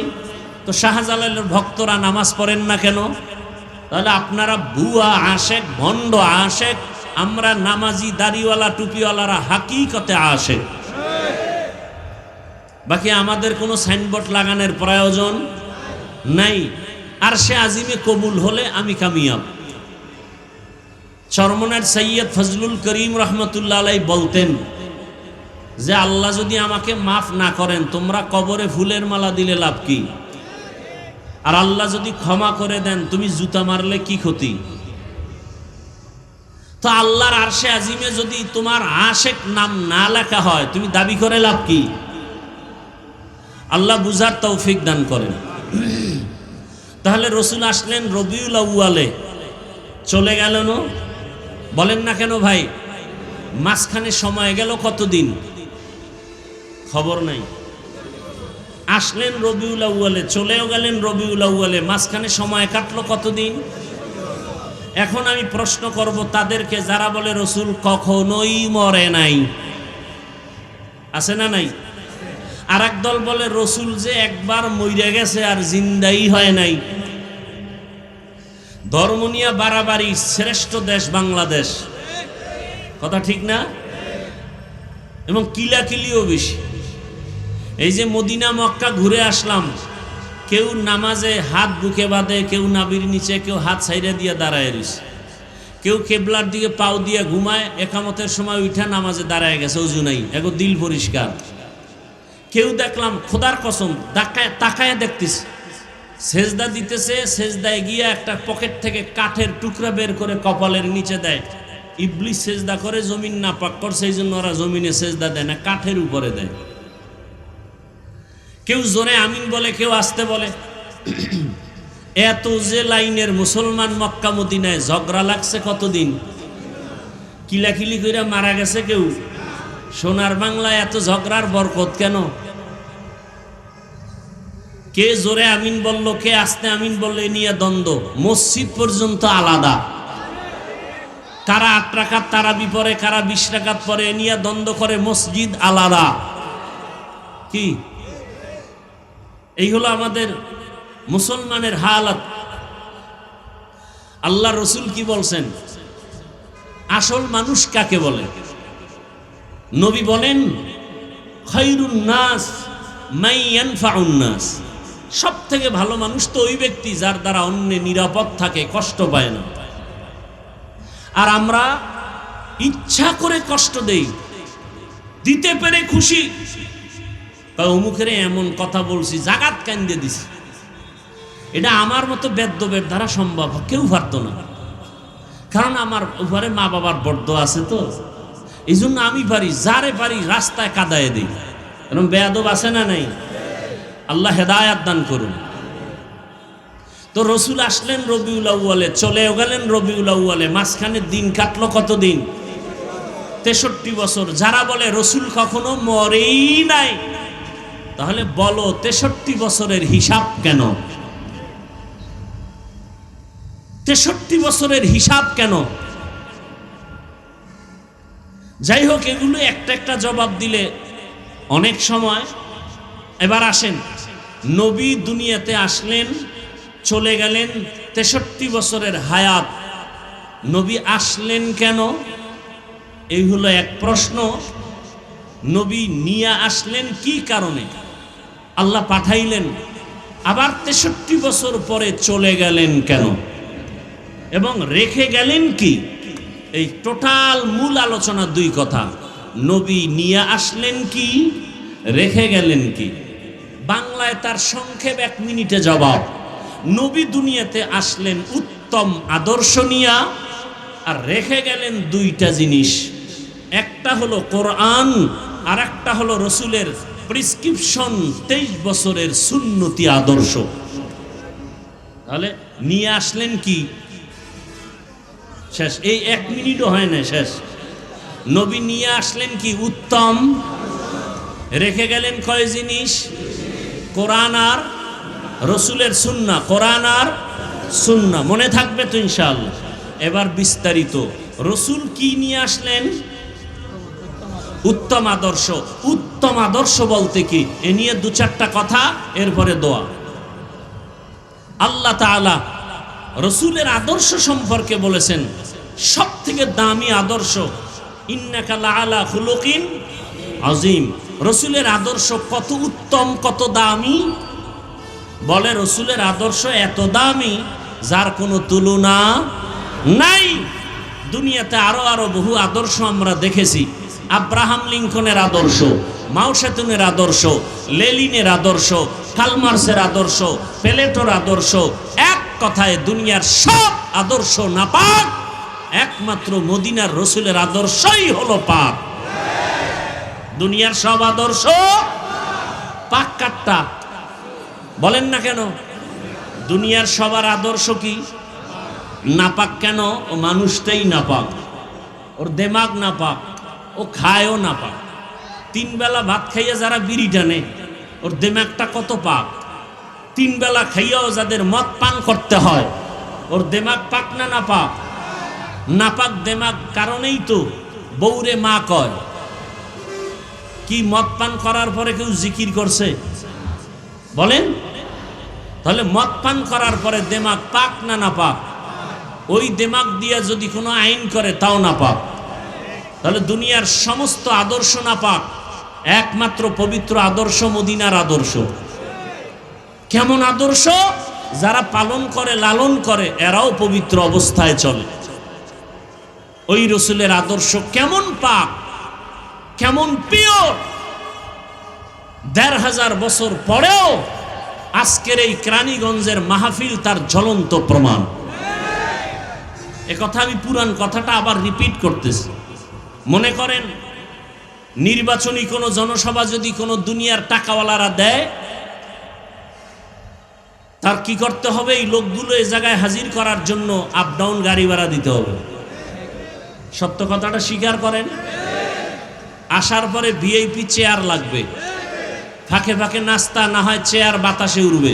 তো শাহজালালের ভক্তরা নামাজ পড়েন না কেন? তাহলে আপনারা বুয়া আশেক, ভণ্ড আশেক, আমরা নামাজি দাড়িওয়ালা টুপিওয়ালারা হাকিকতে আশেক। বাকি আমাদের কোনো সাইনবোর্ড লাগানোর প্রয়োজন নাই। আর সে আজিমে কবুল হলে আমি কামিয়াব। চরমনার সৈয়দ ফজলুল করিম রহমতুল্লাহ আলাই বলতেন যে আল্লাহ যদি আমাকে মাফ না করেন, তোমরা কবরে ফুলের মালা দিলে লাভ কি? আর আল্লাহ যদি ক্ষমা করে দেন, তুমি জুতা মারলে কি ক্ষতি? তো আল্লাহর আরশে আজিমে যদি তোমার আশেক নাম না লেখা হয়, তুমি দাবি করে লাভ কি? আল্লাহ বুঝার তৌফিক দান করেন। তাহলে রসুল আসলেন রবিউল আউয়ালে, চলে গেল না? বলেন না কেন ভাই? মাঝখানে সময় গেল কতদিন খবর নাই। আসলেন রবিউল আউয়ালে, চলেও গেলেন রবিউল আউয়ালে, মাঝখানে সময় কাটলো কতদিন? এখন আমি প্রশ্ন করব তাদেরকে যারা বলে রসুল কখনোই মরে নাই, আছে না নাই? আর এক দল বলে রসুল যে একবার মইরে গেছে আর জিন্দাই হয় নাই। ধর্ম নিয়ে বাড়াবাড়ি, শ্রেষ্ঠ দেশ বাংলাদেশ, কথা ঠিক না? এবং কিলাকিলিও বেশি। এই যে মদিনা মক্কা ঘুরে আসলাম, কেউ নামাজে হাত বুকে বাঁধে, কেউ নাবির নিচে, কেউ হাত ছাইরা দিয়ে দাঁড়ায় রয়েছে, কেউ কেবলার দিকে পাও দিয়ে ঘুমায়, একামতের সময় উঠা নামাজে দাঁড়ায় গেছে, অজু নাই, এগো দিল পরিষ্কার। কেউ দেখলাম খোদার কসম তাকায় দেখতেছে, সেজদা দিতেছে, সেজদায় গিয়ে একটা পকেট থেকে কাঠের টুকরা বের করে কপালের নিচে দেয়। ইবলিস সেজদা করে জমিন না পাক করছে, এই জন্য ওরা জমিনে সেজদা দেয় না, কাঠের উপরে দেয়। কেউ জোরে আমিন বলে, কেউ আসতে বলে। এত যে লাইনের মুসলমান মক্কা মদিনায় ঝগড়া লাগছে কতদিন, কিলাকিলি করে মারা গেছে কেউ। সোনার বাংলায় এত ঝগড়ার বরকত কেন? কে জোরে আমিন বলল, কে আস্তে আমিন বললে নিয়ে দ্বন্দ্ব। মসজিদ পর্যন্ত আলাদা, কারা 8 রাকাত তারাবি পড়ে, কারা 20 রাকাত পড়ে, নিয়ে দ্বন্দ্ব করে, মসজিদ আলাদা। কি এই হলো আমাদের মুসলমানের হালাত। আল্লাহ রসুল কি বলছেন? আসল মানুষ কাকে বলে? নবী বলেন খায়রুন নাস মান ইয়ানফাউন নাস, সব থেকে ভালো মানুষ তো ওই ব্যক্তি যার দ্বারা অন্য নিরাপদ থাকে, কষ্ট পায় না। আর আমরা ইচ্ছা করে কষ্ট দেই, দিতে পেরে খুশি, অমুকের এমন কথা বলছি জাগাত কান্দে দিছি, এটা আমার মতো বেদ্যবের দ্বারা সম্ভব কেউ পারতো না। কারণ আমার উপরে মা বাবার বড্ড আছে, তো এই জন্য আমি পারি, যারে পারি রাস্তায় কাদায় দিই। এরকম বেয়াদব আছে না নাই? আল্লাহ হেদায়াত দান করুন। তো রসুল আসলেন রবিউল আউয়ালে, চলেও গেলেন রবিউল আউয়ালে, মাঝখানে দিন কাটলো কতদিন? 63 বছর। যারা বলে রসুল কখনো মরেই নাই, তাহলে বলো 63 বছরের হিসাব কেন? 63 বছরের হিসাব কেন? যাই হোক, এগুলো একটা একটা জবাব দিলে অনেক সময়। এবার আসেন, নবী দুনিয়াতে আসলেন, চলে গেলেন, 63 বছরের হায়াত, নবী আসলেন কেন? এই হলো এক প্রশ্ন। নবী নিয়ে আসলেন কি কারণে? আল্লাহ পাঠাইলেন, আবার 63 বছর পরে চলে গেলেন কেন? এবং রেখে গেলেন কি? এই টোটাল মূল আলোচনা দুই কথা, নবী নিয়ে আসলেন কি, রেখে গেলেন কি। বাংলায় তার সংক্ষেপ 1 মিনিটে জবাব। নবী দুনিয়াতে আসলেন উত্তম আদর্শ নিয়া, আর রেখে গেলেন দুইটা জিনিস, একটা হলো কোরআন, আর একটা হলো রসুলের প্রেসক্রিপশন 23 বছরের সুন্নতি আদর্শ। তাহলে নিয়ে আসলেন কি? শেষ। এই 1 মিনিটও হয় না, শেষ। নবী নিয়ে আসলেন কি? উত্তম। রেখে গেলেন কয় জিনিস? কোরআন আর রসুলের সুন্নাহ। কোরআন আর সুন্নাহ মনে থাকবে তো ইনশাআল্লাহ। এবার বিস্তারিত, রসুল কি নিয়ে আসলেন? উত্তম আদর্শ। উত্তম আদর্শ বলতে কি? এ নিয়ে 2-4টা কথা, এরপরে দোয়া। আল্লাহ তাআলা রসুলের আদর্শ সম্পর্কে বলেছেন সব থেকে দামি আদর্শ, ইন্নাকা লাআলা খুলুকিন আযীম। রসুলের আদর্শ কত উত্তম, কত দামি। বলে রসুলের আদর্শ এত দামি যার কোনো তুলনা নাই। দুনিয়াতে আরো আরো বহু আদর্শ আমরা দেখেছি। আব্রাহাম লিঙ্কনের আদর্শ, মাও সেতুনের আদর্শ, লেনিনের আদর্শ, কালমার্সের আদর্শ, প্লেটোর আদর্শ। এক কথায় দুনিয়ার সব আদর্শ নাপাক, একমাত্র মদিনার রসুলের আদর্শই হলো পাক। দুনিয়ার সব আদর্শ পাক। কাটটা বলেন না কেন? দুনিয়ার সবার আদর্শ কি নাপাক? কেন? ও মানুষটাই নাপাক, ওর দেমাগ নাপাক, ও খায়ও নাপাক। 3 বেলা ভাত খাইয়া যারা বিড়ি টানে, ওর দেমাগটা কত পাক। 3 বেলা খাইয়াও যাদের মদ পান করতে হয়, ওর দেমাগ পাক না নাপাক? নাপাক দেমাগ কারণেই তো বউরে মা কয়। কি মদ পান করার পরে কেউ জিকির করছে? বলেন। তাহলে মদ পান করার পরে দেমাগ পাক না নাপাক? ওই দেমাগ দিয়া যদি কোনো আইন করে তাও নাপাক। তাহলে দুনিয়ার সমস্ত আদর্শ নাপাক, একমাত্র পবিত্র আদর্শ মদিনার আদর্শ। কেমন আদর্শ? যারা পালন করে, লালন করে, এরাও পবিত্র অবস্থায় চলে। ওই রসুলের আদর্শ কেমন পাক, কেমন পিওর। 1500 বছর পরেও আজকের এই কেরানীগঞ্জের মাহফিল তার জ্বলন্ত প্রমাণ। একথা আমি পুরান কথাটা আবার রিপিট করতেছি। মনে করেন নির্বাচনী কোনো জনসভা যদি কোনো দুনিয়ার টাকাওয়ালারা দেয়, তার কি করতে হবে? এই লোকগুলো এই জায়গায় হাজির করার জন্য আপ ডাউন গাড়ি ভাড়া দিতে হবে। সত্য কথাটা স্বীকার করেন। আসার পরে ভিআইপি চেয়ার লাগবে, ফাঁকে ফাঁকে নাস্তা, না হয় চেয়ার বাতাসে উড়বে।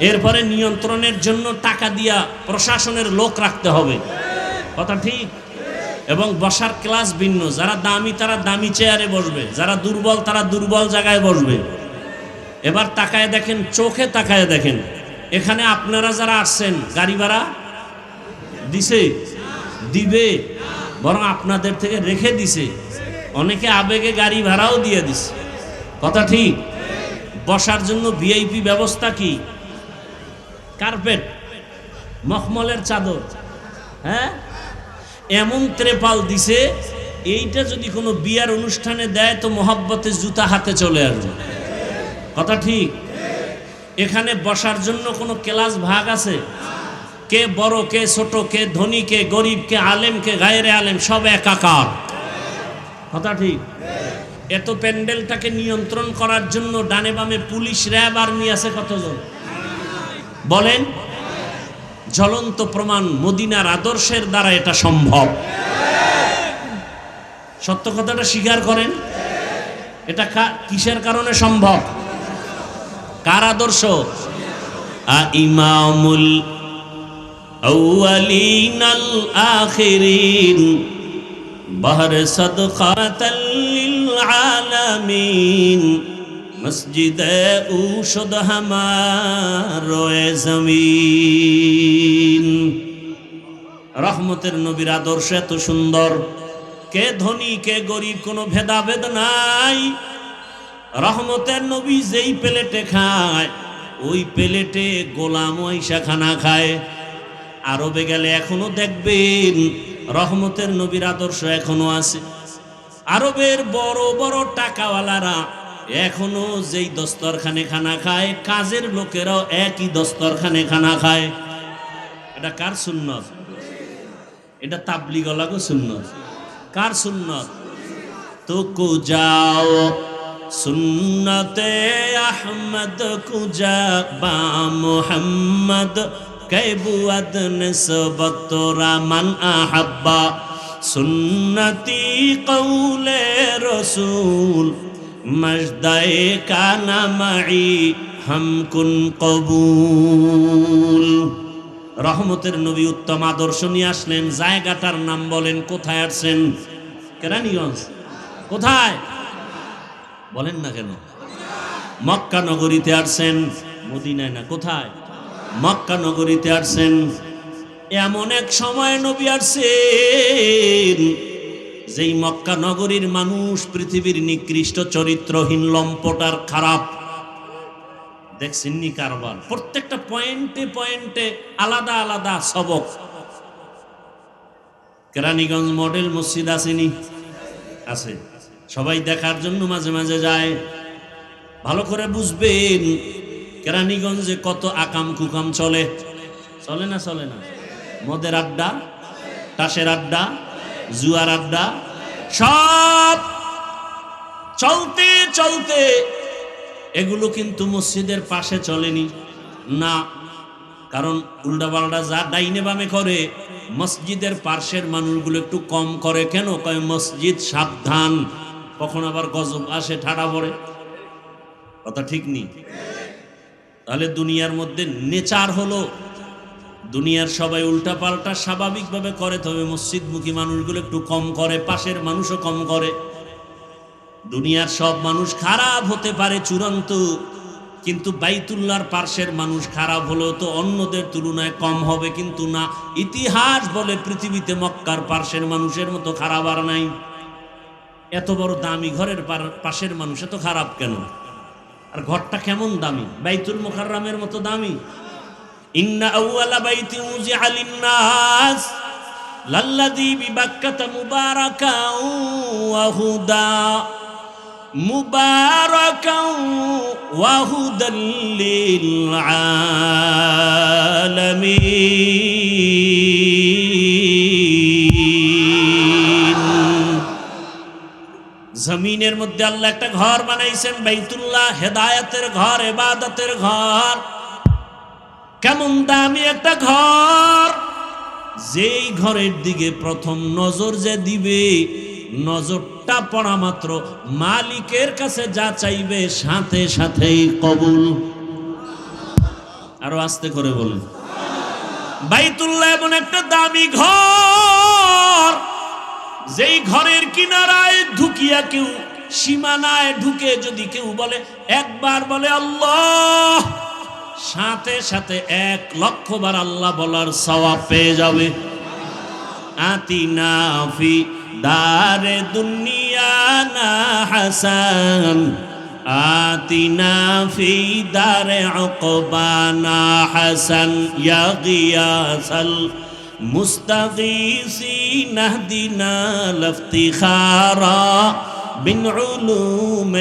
এরপরে নিয়ন্ত্রণের জন্য টাকা দিয়া প্রশাসনের লোক রাখতে হবে। কথা ঠিক? এবং বসার ক্লাস ভিন্ন। যারা দামি তারা দামি চেয়ারে বসবে, যারা দুর্বল তারা দুর্বল জায়গায় বসবে। এবার তাকায় দেখেন, চোখে তাকায় দেখেন, এখানে আপনারা যারা আসছেন গাড়ি ভাড়া দিছে? দিবে, বরং আপনাদের থেকে রেখে দিছে। অনেকে আবেগে গাড়ি ভাড়াও দিয়ে দিছে। কথা ঠিক? বসার জন্য ভিআইপি ব্যবস্থা কি? কার্পেট, মখমলের চাদর, হ্যাঁ, এমন ত্রেপাল দিছে, এইটা যদি কোনো বিয়ার অনুষ্ঠানে দেয় তো মহব্বতে জুতা হাতে চলে আসবে। কথা ঠিক? এখানে বসার জন্য কোনো ক্লাস ভাগ আছে? কে বড়, কে ছোট, কে ধনী, কে গরিব, কে আলেম, কে গায়রে আলেম, সব একাকার। কথা ঠিক? এত প্যান্ডেলটাকে নিয়ন্ত্রণ করার জন্য ডানে বামে পুলিশ, র্যাব, আর্মি আছে কতজন বলেন? জ্বলন্ত প্রমাণ, মদিনার আদর্শের দ্বারা এটা সম্ভব। সত্য কথাটা স্বীকার করেন। এটা কিসের কারণে সম্ভব? কার আদর্শ? ইমামুল আউয়ালিন আল আখিরিন বাহর সাদকাতাল লিল আলামিন মসজিদে উশুদ হামারোয়ে জমিন। রহমতের নবীর আদর্শ এত সুন্দর, কে ধনী কে গরিব কোনো ভেদাভেদ নাই। রহমতের নবী যেই প্লেটে খায় ওই প্লেটে গোলাম আইসা খানা খায়। আরবে গেলে এখনো দেখবেন রহমতের নবীর আদর্শ এখনো আছে। আরবের বড় বড় টাকাওয়ালারা এখনো যেই দস্তরখানে খানা খায়, কাজের লোকেরাও একই দস্তরখানে খানা খায়। এটা কার সুন্নত? এটা তাবলিগলাগো সুন্নত। কার সুন্নত? তো কুজাও সুন্নতে আহমদ কুজা বা মুহাম্মদ कैबुअद निस्बत मन अहब्बा सुन्नती कौले रसूल मजदाए काना मई हम कुन कबूल। রহমতের নবী উত্তম আদর্শ নিয়ে আসলেন। জায়গাটার নাম বলেন, কোথায় আসছেন? কেরানীগঞ্জ। কোথায় বলেন না কেন? মক্কা নগরীতে আসছেন, মদিনায় না। কোথায়? মক্কা নগরীতে আসছেন। এমন এক সময় নবী আসছেন যেই মক্কা নগরীর মানুষ পৃথিবীর নিকৃষ্ট চরিত্রহীন, লম্পট আর খারাপ। দেখছেন নি কারবার? প্রত্যেকটা পয়েন্টে পয়েন্টে আলাদা আলাদা সবক। কেরানীগঞ্জ মডেল মসজিদ আসেনি? আছে। সবাই দেখার জন্য মাঝে মাঝে যায়। ভালো করে বুঝবেন কেরানীগঞ্জে কত আকাম কুকাম চলে। চলে না? চলে না? মদের আড্ডা, তাসের আড্ডা, জুয়ার আড্ডা, সব চলতে চলতে এগুলো কিন্তু মসজিদের পাশে চলেনি না। কারণ উল্টাপাল্টা যা ডাইনে বামে করে মসজিদের পাশের মানুষগুলো একটু কম করে। কেন কয়? মসজিদ সাবধান, কখন আবার গজব আসে, ঠাড়া পড়ে। কথা ঠিক নেই? তাহলে দুনিয়ার মধ্যে নেচার হলো দুনিয়ার সবাই উল্টাপাল্টা স্বাভাবিকভাবে করে, তবে মসজিদমুখী মানুষগুলো একটু কম করে, পাশের মানুষও কম করে। দুনিয়ার সব মানুষ খারাপ হতে পারে চূড়ান্ত, কিন্তু বাইতুল্লাহর পাশের মানুষ খারাপ হলেও তো অন্যদের তুলনায় কম হবে, কিন্তু না। ইতিহাস বলে পৃথিবীতে মক্কার পাশের মানুষের মতো খারাপ আর নাই। এত বড় দামি ঘরের পাশের মানুষ এত খারাপ কেন? আর ঘরটা কেমন দামি? বাইতুল মুকাররমের মতো দামি। ইন্না আউয়ালা বাইতি উযিআ লিন-নাস লাল্লাযী বিবাক্কাতা মুবারাকাও ওয়া হুদা মুবারাকাও ওয়া হুদাল লিল আলামিন। জমিনের মধ্যে আল্লাহ একটা ঘর বানাইছেন, বাইতুল্লাহ, হেদায়েতের ঘর, ইবাদতের ঘর। কেমন দামি একটা ঘর! যেই ঘরের দিকে প্রথম নজর যে দিবে, নজরটা পড়া মাত্র মালিকের কাছে যা চাইবে সাথে সাথেই কবুল। আরো আস্তে করে বলেন। বাইতুল্লাহ এমন একটা দামি ঘর, যেই ঘরের কিনারায় ঢুকিয়া কেউ, সীমানায় ঢুকে যদি কেউ বলে, একবার বলে আল্লাহ, সাথে সাথে 1,00,000 বার আল্লাহ বলার সওয়াব পেয়ে যাবে। আতিনা ফি দারে দুনিয়া না হাসান آتنا في دار عقبانا حسن يا غياث المستغيثين اهدنا لافتخارا بالعلوم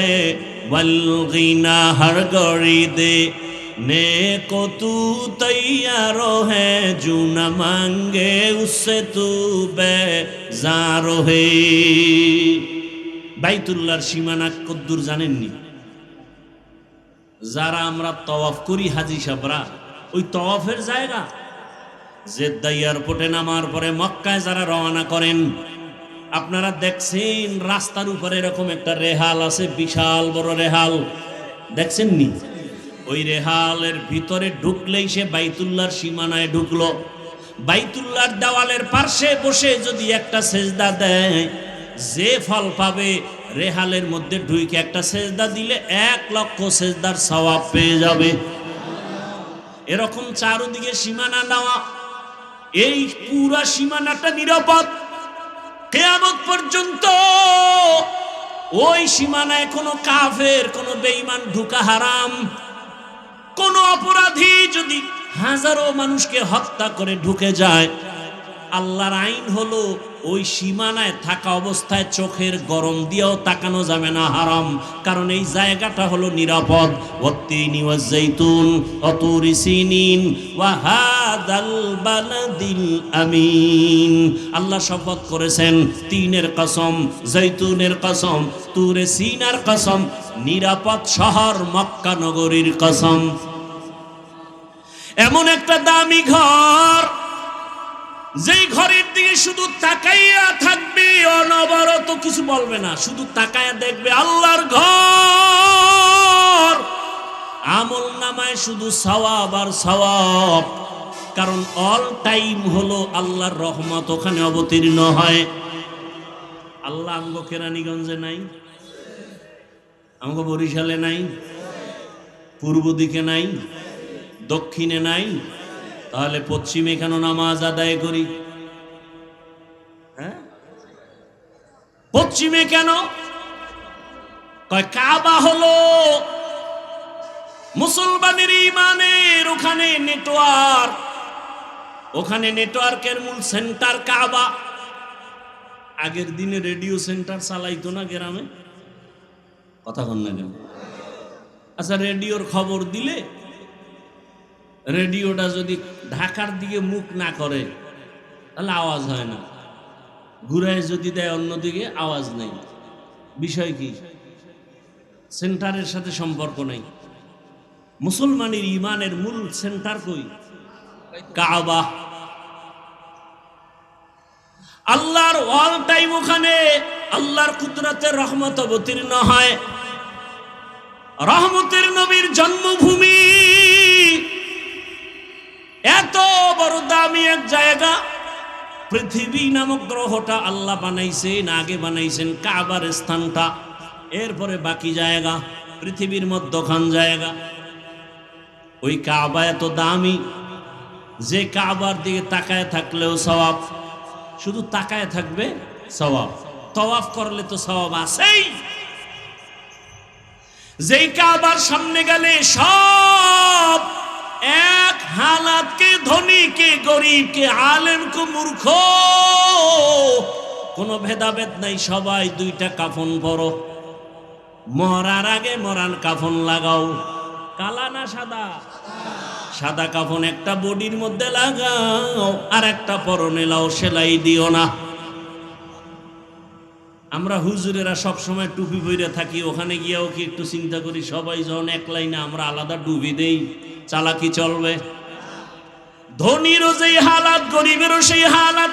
والغنى हर गौरी दे नेको तू तैयार है जो न मांगे उससे तू बेजार है। বাইতুল্লাহর সীমানা কদ্দুর জানেননি? যারা আমরা তওয়াফ করি হাজী সাহেবরা, ওই তওয়াফের জায়গা জেদ্দা এয়ারপোর্টে নামার পরে মক্কায় যারা রওনা করেন, আপনারা দেখছেন রাস্তার উপরে এরকম একটা রেহাল আছে, বিশাল বড় রেহাল, দেখছেন নি? ওই রেহালের ভিতরে ঢুকলেই সে বাইতুল্লাহর সীমানায় ঢুকলো। বাইতুল্লাহর দেওয়ালের পাশে বসে যদি একটা সেজদা দেয়, যে ফল পাবে, রেহালের মধ্যে ঢুকে একটা সেজদা দিলে 1 লক্ষ সেজদার সওয়াব পেয়ে যাবে। এরকম চারদিকে সীমানা নেওয়া, এই পুরা সীমানাটা নিরাপদ কিয়ামত পর্যন্ত। ওই সীমানায় কোনো কাফের, কোনো বেঈমান ঢুকা হারাম। কোন অপরাধী যদি হাজারো মানুষকে হত্যা করে ঢুকে যায়, আল্লাহর আইন হলো ওই সীমানায় থাকা অবস্থায় চোখের গরম দিয়েও তাকানো যাবে না, হারাম। কারণ এই জায়গাটা হলো নিরাপদ। ওয়াত্তিনি ওয়াজ্জাইতুন ওয়া তুরি সিনিন ওয়া হাদাল বালাদিল আমিন। আল্লাহ শপথ করেছেন তিনের কসম, জৈতুনের কসম, তুরে সিনার কসম, নিরাপদ শহর মক্কা নগরীর কসম। এমন একটা দামি ঘর, যেই ঘরের দিকে শুধু তাকাইয়া থাকবে, অনবরত কিছু বলবে না, শুধু তাকাইয়া দেখবে আল্লাহর ঘর। আমল নামায় শুধু সওয়াব আর সওয়াব, কারণ অল টাইম হলো আল্লাহর রহমত ওখানে অবতীর্ণ হয়। আল্লাহ আমগো কেরানীগঞ্জে নাই, আমগো বরিশালে নাই, পূর্ব দিকে নাই, দক্ষিণে নাই, তাহলে পশ্চিমে কেন নামাজ আদায় করি? হ্যাঁ, পশ্চিমে কেন? কয় কাবা হলো মুসলমানের ইমানের ওখানে নেটওয়ার্ক, ওখানে নেটওয়ার্কের মূল সেন্টার কাবা। আগের দিনে রেডিও সেন্টার চালাইতো না গ্রামে? কথা কন না কেন? আচ্ছা, রেডিওর খবর দিলে রেডিওটা যদি ঢাকার দিকে মুখ না করে তাহলে আওয়াজ হয় না, ঘুরায় যদি দেয় অন্যদিকে আওয়াজ নেই। বিষয় কি? সেন্টারের সাথে সম্পর্ক নেই। মুসলমানের ইমানের মূল সেন্টার কই? কাবা। আল্লাহর অল টাইম ওখানে আল্লাহর কুদরতের রহমত অবতীর্ণ হয়। রহমতের নবীর জন্মভূমি, এত বড় দামি এক জায়গা। পৃথিবী নামক গ্রহটা আল্লাহ বানাইছেন, আগে বানাইছেন কাবার স্থানটা, এরপরে বাকি জায়গা পৃথিবীর মধ্যখান জায়গা। ওই কাবা এত দামি যে কাবার দিকে তাকায় থাকলেও সওয়াব, শুধু তাকায় থাকবে সওয়াব, তওয়াফ করলে তো সওয়াব আছেই। যেই কাবার সামনে গেলে সব এক হালাত কে ধনী কে গরিব কে আলেম কে মূর্খ কোনো ভেদাভেদ নাই, সবাই দুইটা কাফন পরো। মরার আগে মরার কাফন লাগাও। কালা না সাদা? সাদা কাফন একটা বডির মধ্যে লাগাও, আর একটা পরনে লাও, সেলাই দিও না। আমরা হুজুরেরা সব সময় টুপি পরে থাকি, ওখানে গিয়েও কি একটু চিন্তা করি? সবাই যখন এক লাইনে, আমরা আলাদা ডুবি দেই, চালাকি চলবে? ধনীরও যেই হালাত, গরিবেরও সেই হালাত।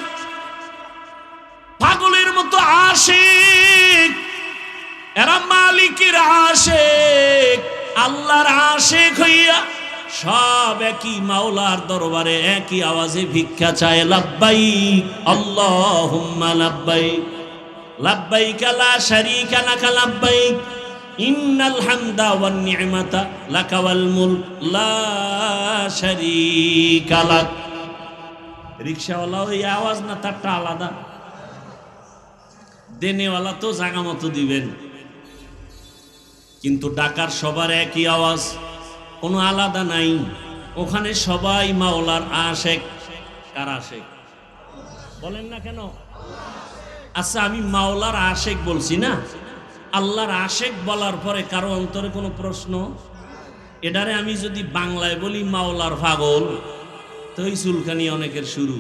পাগলের মতো আশিক, এরা মালিকের আশিক, আল্লাহর আশিক হইয়া সব একই মাওলার দরবারে একই আওয়াজে ভিক্ষা চায়, লাব্বাইক আল্লাহুম্মা লাব্বাইক, লাব্বাইক লা শারীকা লাকা লাব্বাইক, ইন্নাল হামদা ওয়ান নি'মাতা লাকা ওয়াল মুলক লা শারীকা লাক। রিকশাওয়ালা ওই আওয়াজ না, তারটা আলাদা। দেনেওয়ালা তো জায়গা মতো দিবেন। কিন্তু ডাকার সবার একই আওয়াজ, কোনো আলাদা নাই। ওখানে সবাই মাওলার আশেক। কার আশেক বলেন না কেন? আচ্ছা, আমি মাওলার আশেক বলছি না, আল্লাহর আশেক বলার পরে কারো অন্তরে কোনো প্রশ্ন? এটারে আমি যদি বাংলায় বলি মাওলার পাগল, তো ওই চুলকানি অনেকের শুরু।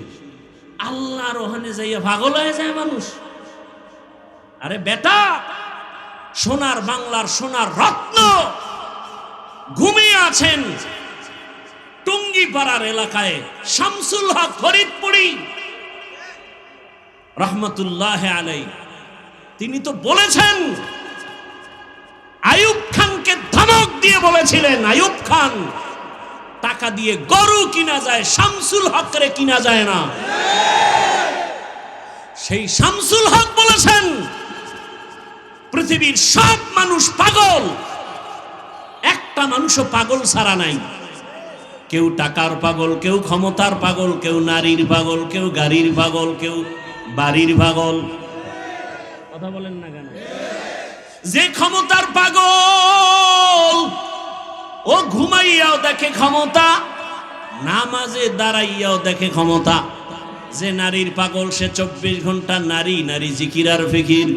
আল্লাহর ওখানে যাইয়া পাগল হয়ে যায় মানুষ। আরে বেটা, সোনার বাংলার সোনার রত্ন ঘুমিয়ে আছেন টুঙ্গিপাড়ার এলাকায় শামসুল হক ফরিদপুরি রহমতুল্লাহ আলাই। তিনি তো বলেছেন, আইয়ুব খানকে ধমক দিয়ে বলেছিলেন, আইয়ুব খান টাকা দিয়ে গরু কিনা যায়, শামসুল হকরে কিনা যায় না। সেই শামসুল হক বলেছেন, পৃথিবীর সব মানুষ পাগল, একটা মানুষও পাগল ছাড়া নাই। কেউ টাকার পাগল, কেউ ক্ষমতার পাগল, কেউ নারীর পাগল, কেউ গাড়ির পাগল, কেউ বাড়ির পাগল। কথা বলেন না কেন? যে ক্ষমতার পাগল ও ঘুমাইয়াও দেখে ক্ষমতা, নামাজে দাঁড়াইয়াও দেখে ক্ষমতা। যে নারীর পাগল সে 24 ঘন্টা নারী নারী জিকির আর ফিকির।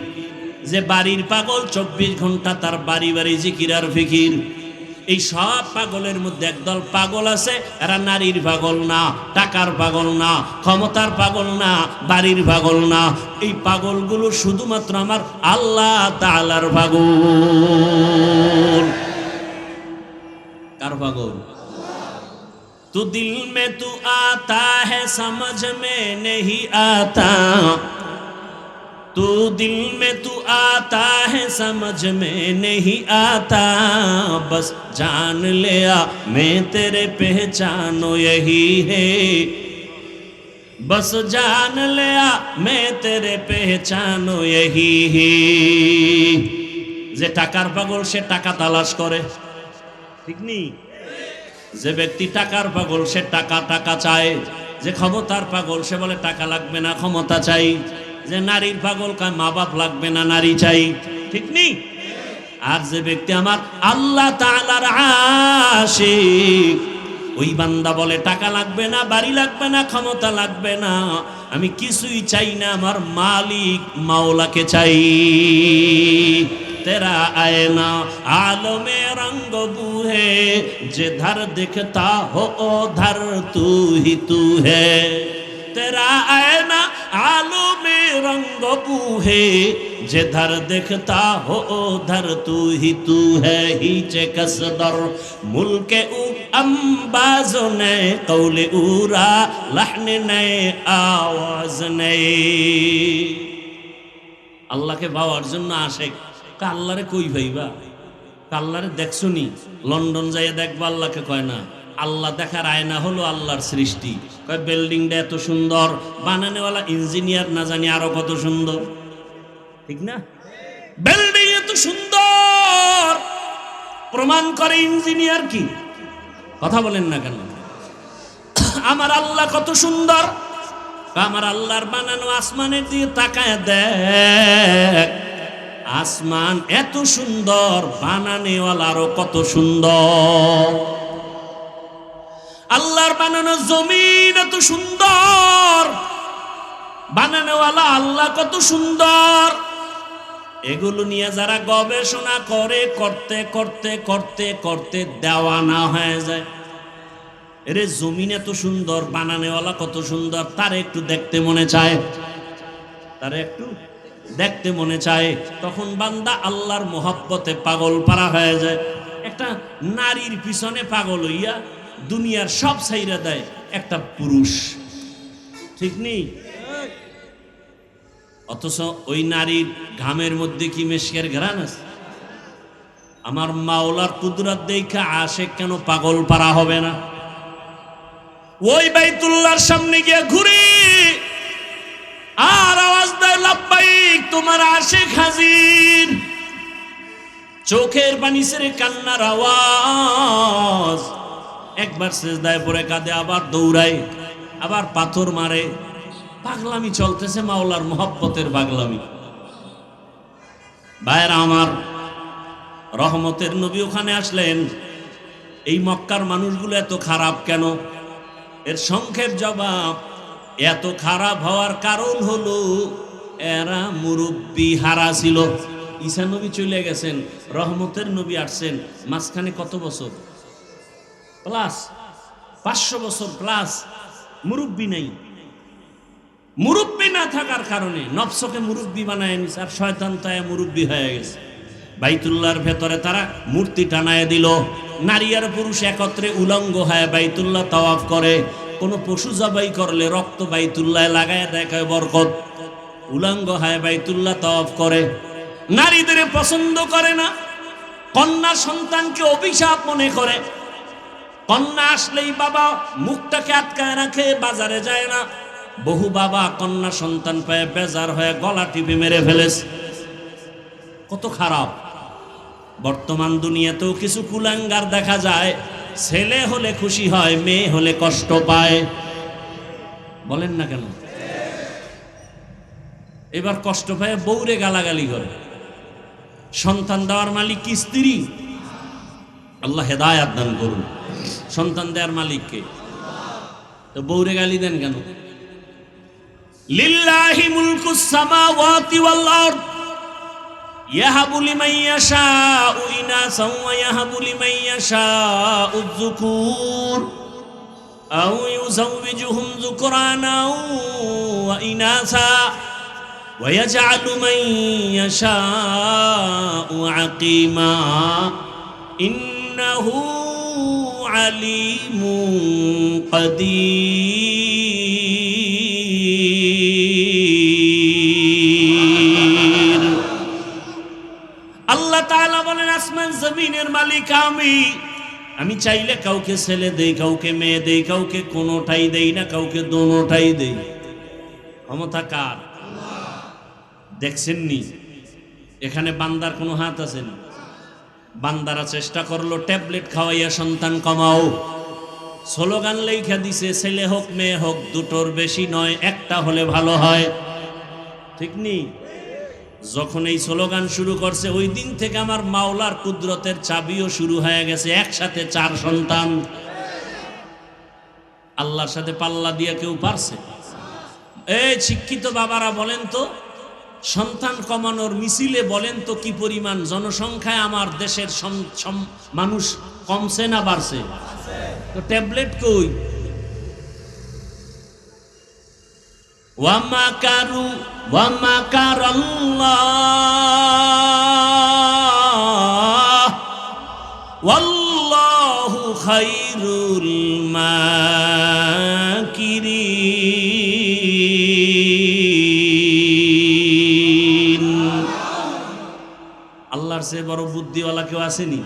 যে বাড়ির পাগল 24 ঘন্টা তার বাড়ি বাড়ি জিকির আর ফিকির। এই সব পাগলের মধ্যে একদল পাগল আছে, এরা নারীর পাগল না, টাকার পাগল না, ক্ষমতার পাগল না, বাড়ির পাগল না। এই পাগলগুলো শুধুমাত্র আমার আল্লাহ তাআলার পাগল। কার পাগল? তু দিল মে তু আতা है समझ में नहीं आता, तू दिल में तू आता है समझ में नहीं आता, बस जान लिया मैं तेरे पहचानो यही है, बस जान लिया मैं तेरे पहचानो यही है। যে টাকার পাগল সে টাকা তালাশ করে, ঠিক নেই? যে ব্যক্তি টাকার পাগল সে টাকা টাকা চায়। যে ক্ষমতার পাগল সে বলে টাকা লাগবে না, ক্ষমতা চাই। যে নারীর পাগল কয় মা বাপ লাগবে না, নারী চাই, ঠিক নেই? আর যে ব্যক্তি আমার আল্লাহ তাআলার আশিক, ওই বান্দা বলে টাকা লাগবে না, বাড়ি লাগবে না, ক্ষমতা লাগবে না, আমি কিছুই চাই না, আমার মালিক মাওলাকে চাই। तेरा आईना आलमे रंग बूहे, जिधर दिखता हो उधर तू ही तू है। तेरा आईना आलमे रंग बूहे, जिधर दिखता हो उधर तू ही है। हीचे कसदर मुल्के उ अंबाज ने कौले उरा लहन ने आवाज ने। আল্লাহকে পাওয়ার জন্য আশেক। আল্লাহরে কই ভাইবা? আল্লাহরে দেখছনি? লন্ডন যাইয়া দেখবা আল্লাহকে কয় না। আল্লাহ দেখার আয়না হলো আল্লাহর সৃষ্টি। কয় বিল্ডিংটা এত সুন্দর, বানানোওয়ালা ইঞ্জিনিয়ার না জানি আরো কত সুন্দর, ঠিক না? বিল্ডিং এত সুন্দর প্রমাণ করে ইঞ্জিনিয়ার কি? কথা বলেন না কেন? আমার আল্লাহ কত সুন্দর, আমার আল্লাহর বানানো আসমানের দিকে তাকায় দেখ, আসমান এত সুন্দর, বানানেওয়ালারও কত সুন্দর। আল্লাহর বানানো জমিন এত সুন্দর, বানানেওয়ালা আল্লাহ কত সুন্দর। এগুলো নিয়ে যারা গবেষণা করে, করতে করতে করতে করতে দেওয়ানা হয়ে যায়। এরে জমিন এত সুন্দর, বানানেওয়ালা কত সুন্দর, তার একটু দেখতে মনে চায়, তার একটু দেখতে মনে চায়। তখন বান্দা আল্লাহর মোহাব্বতে পাগল পারা হয়ে যায়। একটা নারীর পিছনে পাগল হইয়া দুনিয়ার সব ছাইরা দেয় একটা পুরুষ, ঠিক নেই? অথচ ওই নারীর ঘামের মধ্যে কি মেশকের ঘ্রাণ আছে? আমার মাওলার কুদরত দেখা আশেক কেন পাগল পারা হবে না? ওই বাইতুল্লাহর সামনে গিয়ে ঘুরি আর আওয়াজ দেয় লাব্বাইক, তোমার আশেক হাজির। চোখের পানি ছেড়ে কান্নার আওয়াজ। একবার সিজদায় পড়ে কাঁদে, আবার দৌড়ায়, আবার পাথর মারে। পাগলামি চলতেছে, মাওলার মোহাব্বতের পাগলামি। ভাইরা আমার, রহমতের নবী ওখানে আসলেন। এই মক্কার মানুষগুলো এত খারাপ কেন? এর সংক্ষেপ জবাব, এত খারাপ হওয়ার কারণ হলো এরা মুরব্বি হারা ছিল। ঈসা নবী চলে গেছেন, রহমতের নবী আসছেন, মাঝখানে কত বছর প্লাস 500 বছর প্লাস মুরব্বি নাই। মুরব্বি না থাকার কারণে নফসকে মুরব্বি বানায় নিছে, আর শয়তান তাই মুরব্বি হয়ে গেছে। বাইতুল্লাহর ভেতরে তারা মূর্তি টানায় দিল, নারী আর পুরুষ একত্রে উলঙ্গ হয়ে বাইতুল্লাহ তাওয়াফ করে। কোনো পশু জবাই করলে রক্ত বাইতুল্লাহ লাগায় দেখায় বরকত। উলঙ্গ হয়ে বাইতুল্লাহ তাওয়াফ করে, নারীদের পছন্দ করে না, কন্যা সন্তানকে অভিশাপ মনে করে। কন্যা আসলেই বাবা মুখটাকে আটকায় রাখে, বাজারে যায় না। বহু বাবা কন্যা সন্তান পেয়ে বেজার হয়ে গলা টিপে মেরে ফেলেছে। কত খারাপ! বর্তমান দুনিয়াতেও কিছু কুলাঙ্গার দেখা যায়, ছেলে হলে খুশি হয়, মেয়ে হলে কষ্ট পায়। বলেন না কেন? এবার কষ্ট পায় বউরে গালাগালি করে। সন্তান দেওয়ার মালিক কি স্ত্রী? আল্লাহ হেদায়াত দান করুন। সন্তান দেওয়ার মালিককে, তো বউরে গালি দেন কেন? লিল্লাহি মুলকুস সামাওয়াতি ওয়াল আরদ ইয়াহাবু লিমান ইয়াশাউ ইনাসান ওয়া ইয়াহাবু লিমান ইয়াশাউ যুকুর আও ইউযাওবিজুহুম যুকরানা ওয়া ইনাসা ওয়া ইয়াজআলু মান ইয়াশাউ আকিমা ইন্নাহু আলিমুন কাদির। আল্লাহ তাআলা বলেন, আসমান জমিনের মালিক আমি চাইলে কাউকে ছেলে দেই, কাউকে মেয়ে দেই, কাউকে কোনোটাই দেই না, কাউকে দোনোটাই দেই। ক্ষমতা কার? দেখছেননি এখানে বান্দার কোনো হাত আছে না? বান্দারা চেষ্টা করলো ট্যাবলেট খাওয়াইয়া সন্তান কমাও। স্লোগান লেখা দিছে, ছেলে হোক মেয়ে হোক দুটোর বেশি নয়, একটা হলে ভালো হয়। ঠিক নেই? যখন এই স্লোগান শুরু করছে, ওই দিন থেকে আমার মাওলার কুদরতের চাবিও শুরু হয়ে গেছে। একসাথে 4 সন্তান। আল্লাহর সাথে পাল্লা দিয়ে কেউ পারছে? এই শিক্ষিত বাবারা বলেন তো, সন্তান কমানোর মিছিলে বলেন তো কি পরিমাণ জনসংখ্যায় আমার দেশের মানুষ কমছে না বাড়ছে? তো ট্যাবলেট কই? ওয়ামাকারু ওয়ামাকারাল্লাহ ওয়াল্লাহু খায়রুল মাকিরিন। আল্লাহর চেয়ে বড় বুদ্ধিওয়ালা কেউ আসেনি?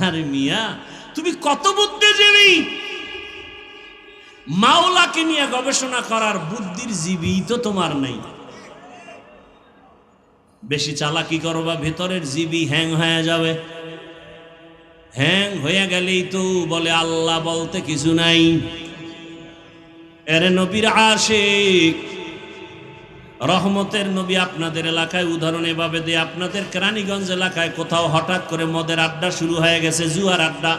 আরে মিয়া, তুমি কত বুদ্ধিজীবী! মাওলাকে নিয়ে গবেষণা করার বুদ্ধির জীবী তো তোমার নেই। বেশি চালাকি করবা, ভেতরের জীবী হ্যাং হয়ে যাবে। হ্যাং হয়ে গেলেই তো বলে আল্লাহ বলতে কিছু নাই। এরে নবীর আশিক, রহমতের নবী আপনাদের এলাকায় উদাহরণ এভাবে দিয়ে, আপনাদের কেরানীগঞ্জ এলাকায় কোথাও হঠাৎ করে মদের আড্ডা শুরু হয়ে গেছে, জুয়ার আড্ডা।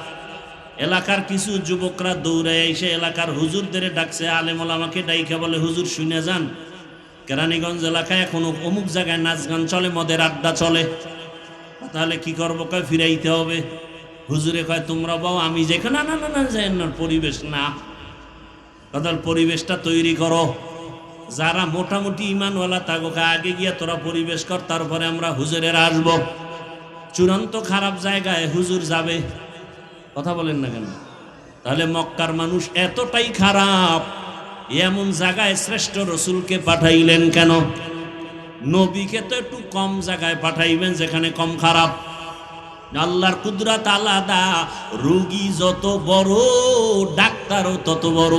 এলাকার কিছু যুবকরা দৌড়ে এসে এলাকার হুজুরদের ডাকছে, আলেম ওলামাকে ডাইকে বলে, হুজুর শুনে যান, কেরানীগঞ্জ এলাকায় এখনো অমুক জায়গায় নাচ গান চলে, মদের আড্ডা চলে। তাহলে কি করবো? কয় ফিরাইতে হবে। হুজুরে কয় তোমরা বাও, আমি যেখানে না না না যাই না, পরিবেশ না, তাহলে পরিবেশটা তৈরি করো। যারা মোটামুটি ইমানওয়ালা তাকে আগে গিয়ে তোরা পরিবেশ কর, তারপরে আমরা হুজুরের আসবো। চূড়ান্ত খারাপ জায়গায় হুজুর যাবে? কথা বলেন না কেন? তাহলে মক্কার মানুষ এতটাই খারাপ, এমন জায়গায় শ্রেষ্ঠ রসুলকে পাঠাইলেন কেন? নবীকে তো একটু কম জায়গায় পাঠাইবেন যেখানে কম খারাপ। আল্লাহর কুদরত আলাদা। রোগী যত বড়, ডাক্তারও তত বড়।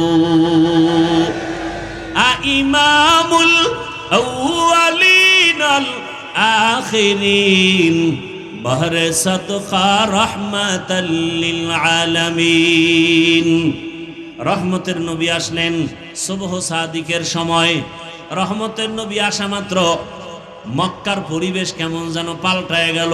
ইমামুল আউয়ালিন আল আখিরিন বহরে সদকা রহমাতাল লিল আলামিন। রহমতের নবী আসলেন সুবহ সাদিকের সময়। রহমতের নবী আসা মাত্র মক্কার পরিবেশ কেমন যেন পাল্টায় গেল।